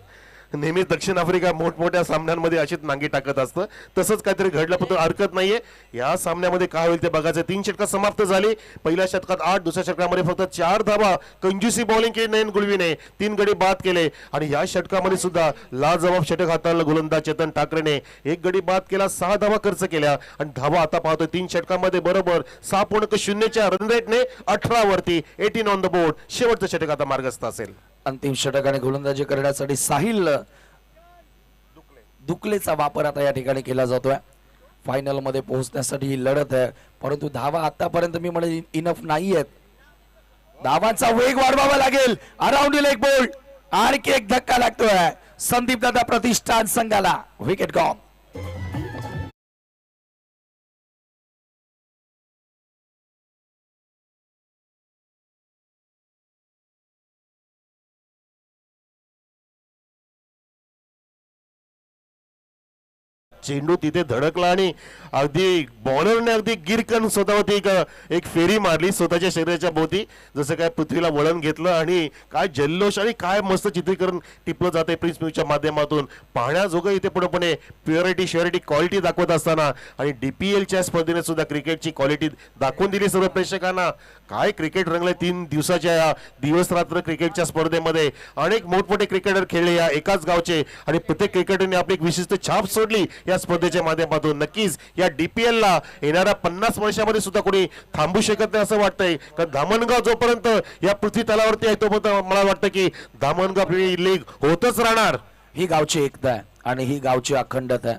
नेहमीच दक्षिण आफ्रिका मोठमोठ्या सामन्यांमध्ये अशीच नांगी टाकत असतं. तसंच काहीतरी घडलं पण हरकत नाहीये. या सामन्यामध्ये काय होईल ते बघायचं. 3 षटकं समाप्त झाली. पहिल्या षटकात 8, दुसऱ्या षटकामध्ये फक्त 4 धावा. कंजूसी बॉलिंग केली नयन गुलवीने, 3 गडी बाद केले आणि या षटकामध्ये सुद्धा लाजवाब षटक हाताळलं गोलंदाज चेतन ठाकरेने. 1 गडी बाद केला, 6 धावा खर्च केल्या आणि धावा आता पाहतोय 3 षटकामध्ये बरोबर 6.0च्या रन रेटने 18 वरती 18 ऑन द बोर्ड. शेवटचं षटक आता मार्गस्थ असेल. अंतिम षटक आणि गोलंदाजी करण्यासाठी साहिल दुकलेचा वापर आता या ठिकाणी केला जातोय. फायनल मध्ये पोहोचण्यासाठी ही लढत आहे, परंतु धावा आतापर्यंत मी म्हणेन इनफ नाहीयेत. धावांचा वेग वाढवावा लागेल. अराउंड लेग बोल्ड, आणखी एक धक्का लागतोय संदीप दादा प्रतिष्ठान संघाला. Wicket gone. चेंडू तिथे धडकला आणि अगदी बॉलरने अगदी गिरकन स्वतःवरती एक फेरी मारली स्वतःच्या शरीराच्या भोवती, जसं काय पृथ्वीला वळण घेतलं आणि काय जल्लोष आणि काय मस्त चित्रीकरण टिपलं जाते प्रिन्स न्यूजच्या माध्यमातून. पाहण्याजोगं इथे पूर्णपणे प्युरिटी श्युरिटी क्वालिटी दाखवत असताना आणि DPLच्या स्पर्धेने सुद्धा क्रिकेटची क्वालिटी दाखवून दिली सर्व प्रेक्षकांना. काय क्रिकेट रंगले 3 दिवसाच्या या दिवस रात्र क्रिकेटच्या स्पर्धेमध्ये. अनेक मोठमोठे क्रिकेटर खेळले या एकाच गावचे आणि प्रत्येक क्रिकेटरने आपली एक विशिष्ट छाप सोडली या स्पर्धेच्या माध्यमातून. नक्कीच या DPL ला येणाऱ्या 50 वर्षामध्ये सुद्धा कोणी थांबू शकत नाही असं वाटतंय. कारण धामणगाव जोपर्यंत या पृथ्वी तलावरती आहे तोपर्यंत मला वाटतं की धामणगाव प्रीमियर लीग होतच राहणार. ही गावची एकता आहे आणि ही गावची अखंडता आहे.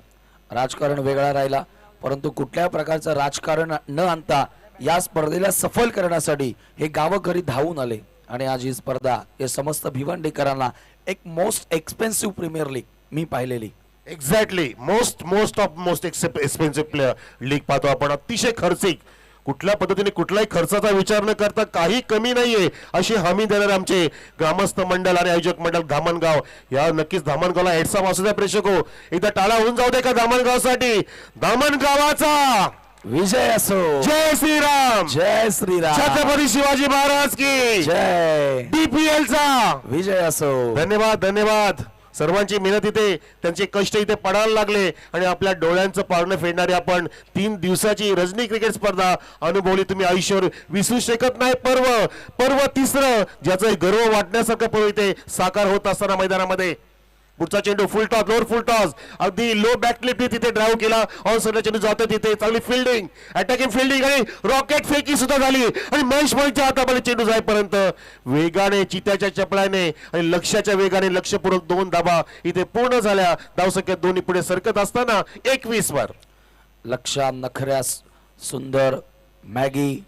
राजकारण वेगळा राहिला, परंतु कुठल्याही प्रकारचं राजकारण न आणता या स्पर्धेला सफल करण्यासाठी हे गावकरी धावून आले आणि आज ही स्पर्धा या समस्त भिवंडीकरांना एक मोस्ट एक्सपेन्सिव्ह प्रीमियर लीग मी पाहिलेली. Exactly most expensive player league पाहतो आपण. अतिशय खर्चिक, कुठल्या पद्धतीने कुठलाही खर्चाचा विचार न करता काही कमी नाहीये अशी हमी देणारे आमचे ग्रामस्थ मंडळ आणि आयोजक मंडळ धामणगाव. या नक्कीच धामणगावला हेडसअप असू द्या प्रेक्षको. एकदा टाळा होऊन जाऊ दे का धामणगावसाठी. धामणगावाचा विजय असो. जय श्रीराम. जय श्रीराम. छत्रपती शिवाजी महाराज की जय. DPL चा विजय असो. धन्यवाद धन्यवाद. सर्वांची मेहनत इथे, त्यांचे कष्ट इथे पडायला लागले आणि आपल्या डोळ्यांचं पारणं फेडणारी आपण 3 दिवसाची रजनी क्रिकेट स्पर्धा अनुभवली. तुम्ही आयुष्यावर विसरू शकत नाही. पर्व तिसरं ज्याचं गर्व वाटण्यासारखं पर्व इथे साकार होत असताना मैदानामध्ये. पुढचा चेंडू फुल टॉस, लोअर फुल टॉस, अगदी लो बॅकलिप तिथे ड्राईव्ह केला. ऑन साइडला चेंडू जातो तिथे. चांगली फिल्डिंग, अटॅकिंग फिल्डिंग आणि रॉकेट फेकी सुद्धा झाली आणि महेश भोईरच्या हातामध्ये चेंडू जाईपर्यंत वेगाने चित्याच्या चपळाने आणि लक्ष्याच्या वेगाने लक्ष्यपूर्वक 2 धावा इथे पूर्ण झाल्या. धावसंख्या दोन्ही पुढे सरकत असताना 21 वर. लक्षा, नखऱ्यास, सुंदर, मॅगी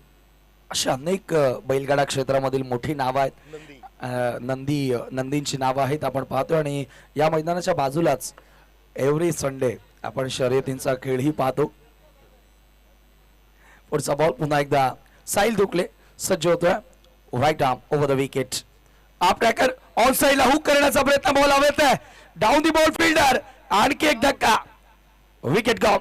अशा अनेक बैलगाडा क्षेत्रामधील मोठी नावं आहेत. नंदींची नावं आहेत आपण पाहतोय आणि या मैदानाच्या बाजूलाच एव्हरी संडे आपण शर्यतींचा खेळही पाहतो. पुढचा बॉल पुन्हा एकदा साहिल दुकले सज्ज होतोय. Right arm over the wicket. आप ट्रॅकर ऑन साइडला हुक करण्याचा प्रयत्न, बॉल हवेत आहे. डाऊन दी बॉल फिल्डर, आणखी एक धक्का. Wicket gone.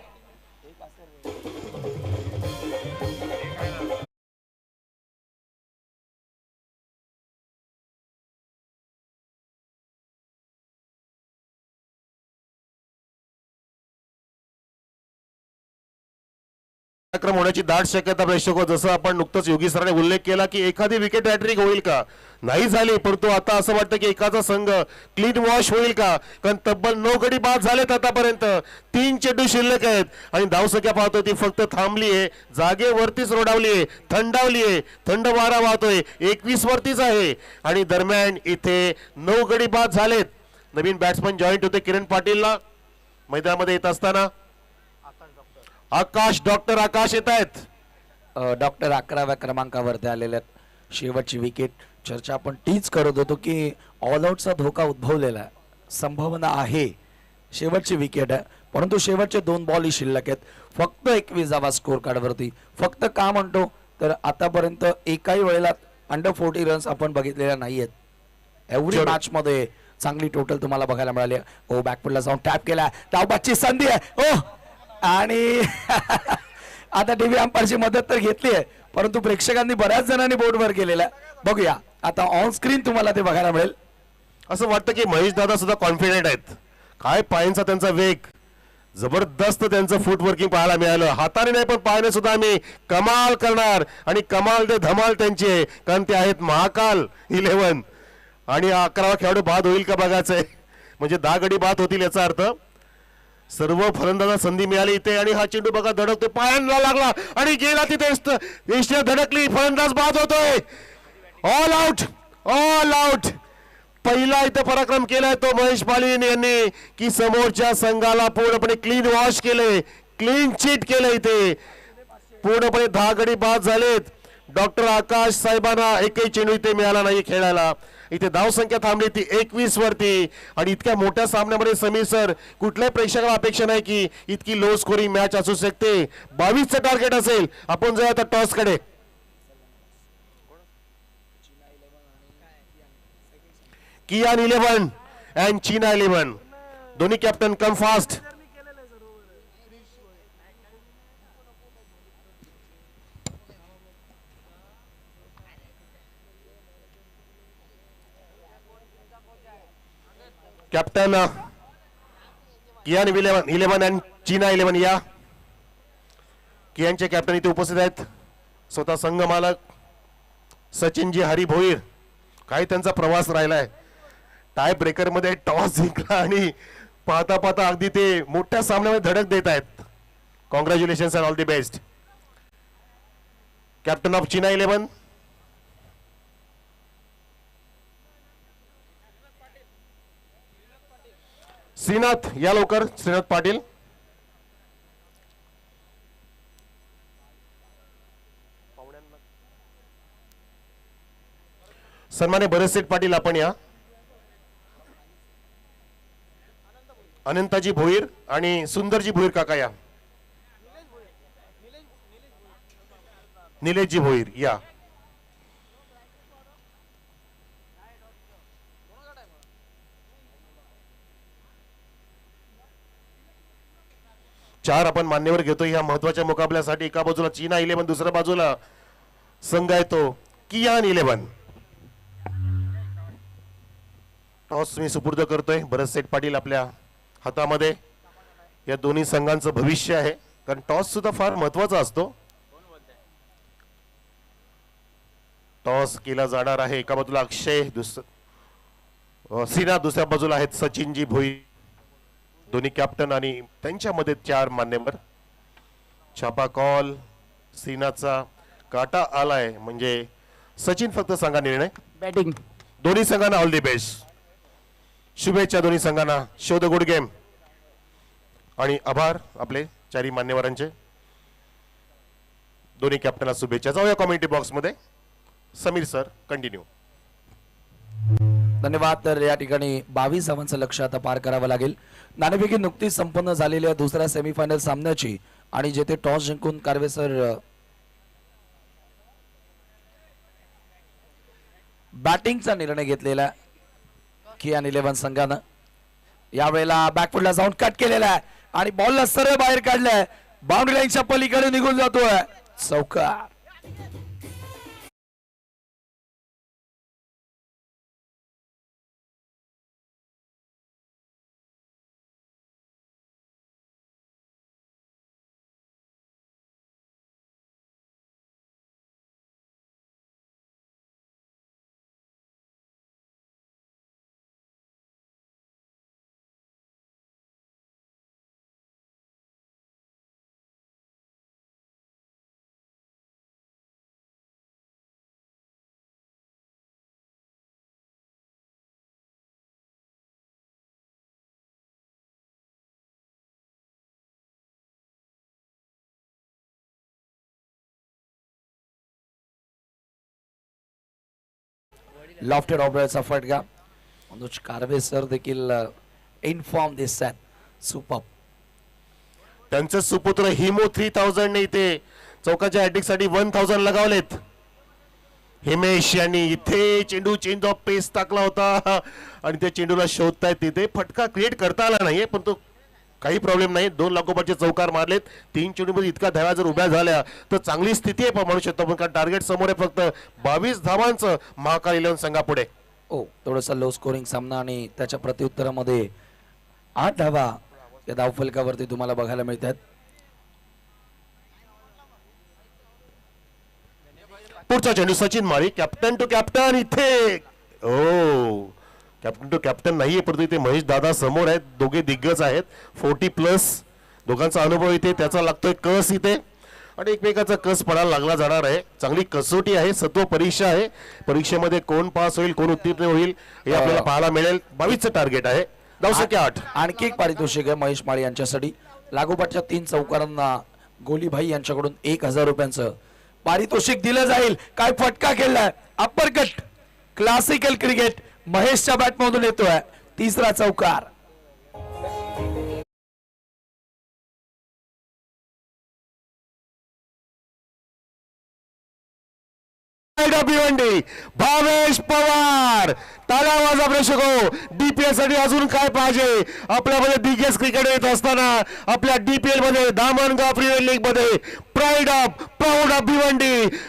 कार्यक्रम होण्याची दाट शक्यता प्रेक्षक जसं आपण नुकतंच योगी सरांनी उल्लेख केला की एखादी विकेट हॅट्रिक होईल का, नाही झाली, परंतु आता असं वाटतं की एखादा संघ क्लीन वॉश होईल का, कारण तब्बल 9 गडी बाद झालेत आतापर्यंत, 3 चेंडू शिल्लक आहेत आणि धावसंख्या पाहतोय ती फक्त थांबली आहे, जागेवरतीच रोडावली आहे, थंडावली आहे, थंड वारा वाहतोय, 21 वरतीच आहे आणि दरम्यान इथे 9 गडी बाद झालेत. नवीन बॅट्समन जॉईंट होते किरण पाटीलला मैदानामध्ये येत असताना आकाश डॉक्टर आकाश येत आहेत. डॉक्टर 11व्या क्रमांकावरती आलेल्या शेवटची विकेट. चर्चा आपण तीच करत होतो की ऑल आउटचा धोका उद्भवलेला आहे, संभावना आहे, शेवटची विकेट आहे, परंतु शेवटचे 2 बॉल ही शिल्लक आहेत. फक्त 21 स्कोर कार्डवरती. फक्त का म्हणतो तर आतापर्यंत एकाही वेळेला अंडर 40 रन्स आपण बघितलेल्या नाहीयेत. एवढी मॅच मध्ये चांगली टोटल तुम्हाला बघायला मिळाली. ओ बॅकफुटला जाऊन टॅप केला, धावबाची संधी आहे. ओ आणि आता टीव्ही अंपायरची मदत तर घेतली आहे, परंतु प्रेक्षकांनी बऱ्याच जणांनी बोर्डवर केलेला आहे. बघूया आता ऑन स्क्रीन तुम्हाला ते बघायला मिळेल. असं वाटतं की महेश दादा सुद्धा कॉन्फिडेंट आहेत. काय पायांचा त्यांचा वेग, जबरदस्त त्यांचं फुटवर्किंग पाहायला मिळालं. हाताने नाही पण पायाने सुद्धा आम्ही कमाल करणार आणि कमाल ते धमाल त्यांची आहे, कारण ते आहेत महाकाल 11 आणि 11वा खेळाडू बाद होईल का बघायचंय. म्हणजे 10 गडी बाद होतील याचा अर्थ. सर्व फलंदाजांना संधी मिळाली इथे आणि हा चेंडू बघा धडकतो, पायांना लागला आणि गेला तिथे यष्टी धडकली, फलंदाज बाद होतोय. All out, all out. पहिला इथे पराक्रम केलाय तो महेश पालीन यांनी की समोरच्या संघाला पूर्णपणे क्लीन वॉश केले, क्लीन चीट केलं. इथे पूर्णपणे 10 गडी बाद झालेत. डॉक्टर आकाश साहेबांना एकही चेंडू इथे मिळाला नाही खेळायला. इथे धाव संख्या थांबली ती 21 वरती आणि इतक्या मोठ्या सामन्यामध्ये समीर सर कुठल्याही प्रेक्षकाला अपेक्षा नाही की इतकी लो स्कोरिंग मॅच असू शकते. 22चं टार्गेट असेल. आपण जाऊया आता टॉस कडे. कियान 11 अँड चीना 11 दोन्ही कॅप्टन कम फास्ट. कॅप्टन कियान 11 अँड चीना 11 या. कियानचे कॅप्टन इथे उपस्थित आहेत, स्वतः संघ मालक सचिनजी हरी भोईर. काय त्यांचा प्रवास राहिलाय. टाय ब्रेकर मध्ये टॉस जिंकला आणि पाहता पाहता अगदी ते मोठ्या सामन्यामध्ये धडक देत आहेत. Congratulation and all the best. Captain of चीना 11 श्रीनाथ या लवकर. श्रीनाथ पाटील. सन्मान्य भरतसेठ पाटील आपण या. अनंताजी भोईर आणि सुंदरजी भोईर काका या. निलेशजी भोईर या. चार आपण मान्यवर घेतो या महत्वाच्या मुकाबल्यासाठी. एका बाजूला चीना 11, दुसऱ्या बाजूला संघ आहे तो कियान 11. टॉस मी सुपूर्द करतोय भरतसेठ पाटील आपल्या हातामध्ये. या दोन्ही संघांचं भविष्य आहे, कारण टॉस सुद्धा फार महत्वाचा असतो. टॉस केला जाणार आहे. एका बाजूला अक्षय श्रीनाथ, दुसऱ्या बाजूला आहेत सचिनजी भोई, दोन्ही कॅप्टन आणि त्यांच्यामध्ये 4 मान्यवर. छापा कॉल श्रीनाथचा काटा आलाय, म्हणजे सचिन फक्त सांगा निर्णय. बैटिंग. दोन्ही संघांना ऑल दी बेस्ट. शुभेच्छा दोन्ही संघांना. Show the good game. आणि आभार आपले 4 मान्यवरांचे. दोन्ही कॅप्टनला शुभेच्छा. जाऊया कॉमेंट्री बॉक्स मध्ये. Sameer sir continue. धन्यवाद. तर या ठिकाणी 22 धावांचं लक्ष आता पार करावं लागेल. नाणेफेकी नुकतीच संपन्न झालेल्या दुसऱ्या सेमीफायनल सामन्याची आणि जेथे टॉस जिंकून कारवेसर बॅटिंगचा निर्णय घेतलेला कियान 11 संघानं. यावेळेला बॅकफुटला जाऊन कट केलेला आहे आणि बॉलला सरळ बाहेर काढलाय. बाउंड्री लाईनच्या पलीकडे निघून जातोय. चौकार. लॉफ्टेड ऑब्रेचा फटका. मनोज कारवे सर देखील इन्फॉर्म दिसतात. सुपर. त्यांचे सुपुत्र हिमो 3000 ने इथे चौकाच्या हॅट्रिक साठी 1000 लगावलेत. हिमेश यांनी इथे चेंडू ऑफ पेस टाकला होता आणि त्या चेंडूला शोधतायत. तिथे फटका क्रिएट करता आला नाहीये, पण तो काही प्रॉब्लेम नाही. 2 लागोपाठचे चौकार मारलेत. 3 चेंडूमध्ये इतका धावा जर उभ्या झाल्या तर चांगली स्थिती आहे म्हणू शकतो आपण, कारण टार्गेट समोर आहे फक्त 22 धावांचं महाकाल 11 संघापुढे. थोडासा लो स्कोरिंग सामना आणि त्याच्या प्रत्युत्तरामध्ये 8 धावा या धावफलकावरती तुम्हाला बघायला मिळतात. पुढचा चेंडू सचिन माळी, कॅप्टन टू कॅप्टन. इथे कॅप्टन टू कॅप्टन नाहीये, परंतु इथे महेश दादा समोर आहेत. दोघे दिग्गज आहेत. 40+ दोघांचा अनुभव इथे, त्याचा लागतोय कस इथे आणि एकमेकाचा कस पडायला लागला जाणार आहे. चांगली कसोटी आहे, सत्व परीक्षा आहे. परीक्षेमध्ये कोण पास होईल, कोण उत्तीर्ण होईल हे आपल्याला पाहायला मिळेल. 22चं टार्गेट आहे. 908. आणखी एक पारितोषिक आहे महेश माळी यांच्यासाठी. लागोपाठच्या 3 चौकारांना गोलीभाई यांच्याकडून 1000 रुपयांचं पारितोषिक दिलं जाईल. काय फटका केलाय, अप्परकट. क्लासिकल क्रिकेट महेशच्या बॅट मधून येतोय. 3रा चौकार. भिवंडी भावेश पवार. टाळ्या वाजवा प्रेक्षको. डीपीएल साठी अजून काय पाहिजे. आपल्यामध्ये दिग्गज क्रिकेट येत असताना आपल्या डीपीएल मध्ये दामणगाव प्रीमियर लीग मध्ये प्राऊड ऑफ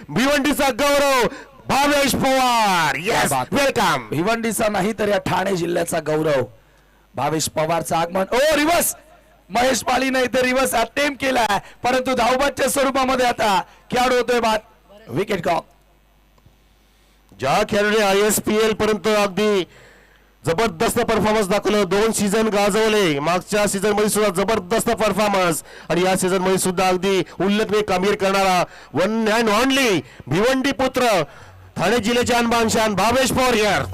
भिवंडीचा गौरव भावेश पवार. Yes, welcome. भिवंडीचा नाही तर या ठाणे जिल्ह्याचा गौरव भावेश पवारचं आगमन. रिव्हर्स. महेश माळीने इथे रिव्हर्स अटेम्प्ट केलाय, परंतु धावबादच्या स्वरूपामध्ये आता खेळाडू होतोय बाद. विकेट कॉक. ज्या खेळाडूने ISPL पर्यंत अगदी जबरदस्त परफॉर्मन्स दाखवलं, 2 सीझन गाजवले. मागच्या सीझन मध्ये सुद्धा जबरदस्त परफॉर्मन्स आणि या सीझन मध्ये सुद्धा अगदी उल्लेखनीय कामगिरी करणारा वन अँड ओनली भिवंडी पुत्र, ठाणे जिल्ह्याचे अनबान शान भावेश पवार यार.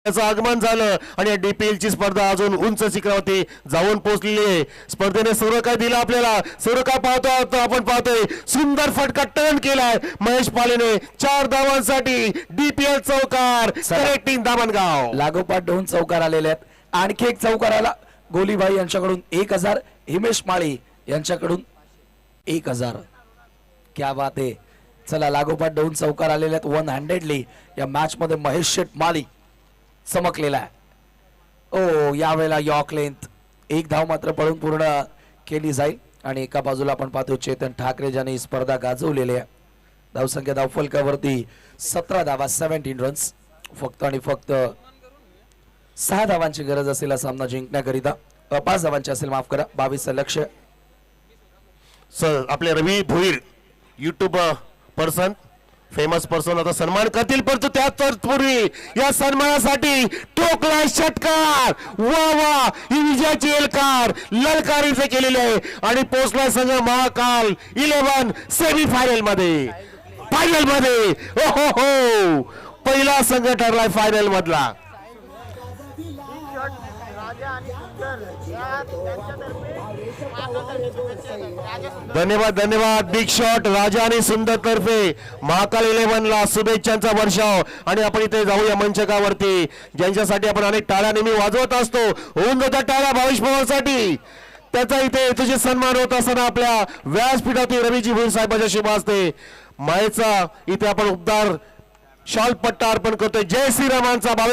त्याचं आगमन झालं आणि डीपीएल ची स्पर्धा अजून उंच शिखरावरती जाऊन पोहोचलेली आहे. स्पर्धेने सर्व काय दिलं आपल्याला, सर्व काय पाहतो आपण पाहतोय. सुंदर फटका टर्न केलाय महेश पालेने 4 धावांसाठी. डीपीएल चौकार कनेक्टिंग दामणगाव. लागोपाठ 2 चौकार आलेले आहेत. आणखी एक चौकार आला गोलीभाई यांच्याकडून 1000, हिमेश माळी यांच्याकडून 1000. क्या बात आहे. चला, लागोपाठ 2 चौकार आलेले आहेत. 100ली या मॅच मध्ये महेश शेठ माळी चमकलेला आहे. यावेळेला यॉर्क लेंथ 1 धाव मात्र पळून पूर्ण केली जाईल. आणि एका बाजूला आपण पाहतो चेतन ठाकरे ज्यांनी स्पर्धा गाजवलेली आहे. धावसंख्या धावफलकावरती 17 धावा, 17 रन्स. फक्त आणि फक्त 6 धावांची गरज असेल हा सामना जिंकण्याकरिता. 5 धावांची असेल, माफ करा. 22चं लक्ष्य. आपले Ravi Bhoir YouTube person, famous person आता सन्मान करतील, परंतु त्याच पूर्वी या सन्मानासाठी टोकला षटकार. वा ही विजयाची एलकार ललकारीचे केलेले आहे आणि पोहोचला संघ महाकाल 11 सेमीफायनल मध्ये. हो पहिला संघ ठरलाय फायनल मधला. धन्यवाद. बिग शॉट राजा आणि सुंदर तर्फे महाकाल 11 ला शुभेच्छांचा वर्षाव. आणि आपण इथे जाऊया मंचकावरती, ज्यांच्यासाठी आपण अनेक टाळ्या नेहमी वाजवत असतो. होऊन जाता टाळ्या भावेश पवारसाठी. त्याचा इथे तुझे सन्मान होत असताना आपल्या व्यासपीठावरती रवीजी भोईर साहेबांच्या शुभ हस्ते मायेचा इथे आपण उपदार शॉल पट्टा अर्पण करतोय. जय श्रीरामांचा भावेश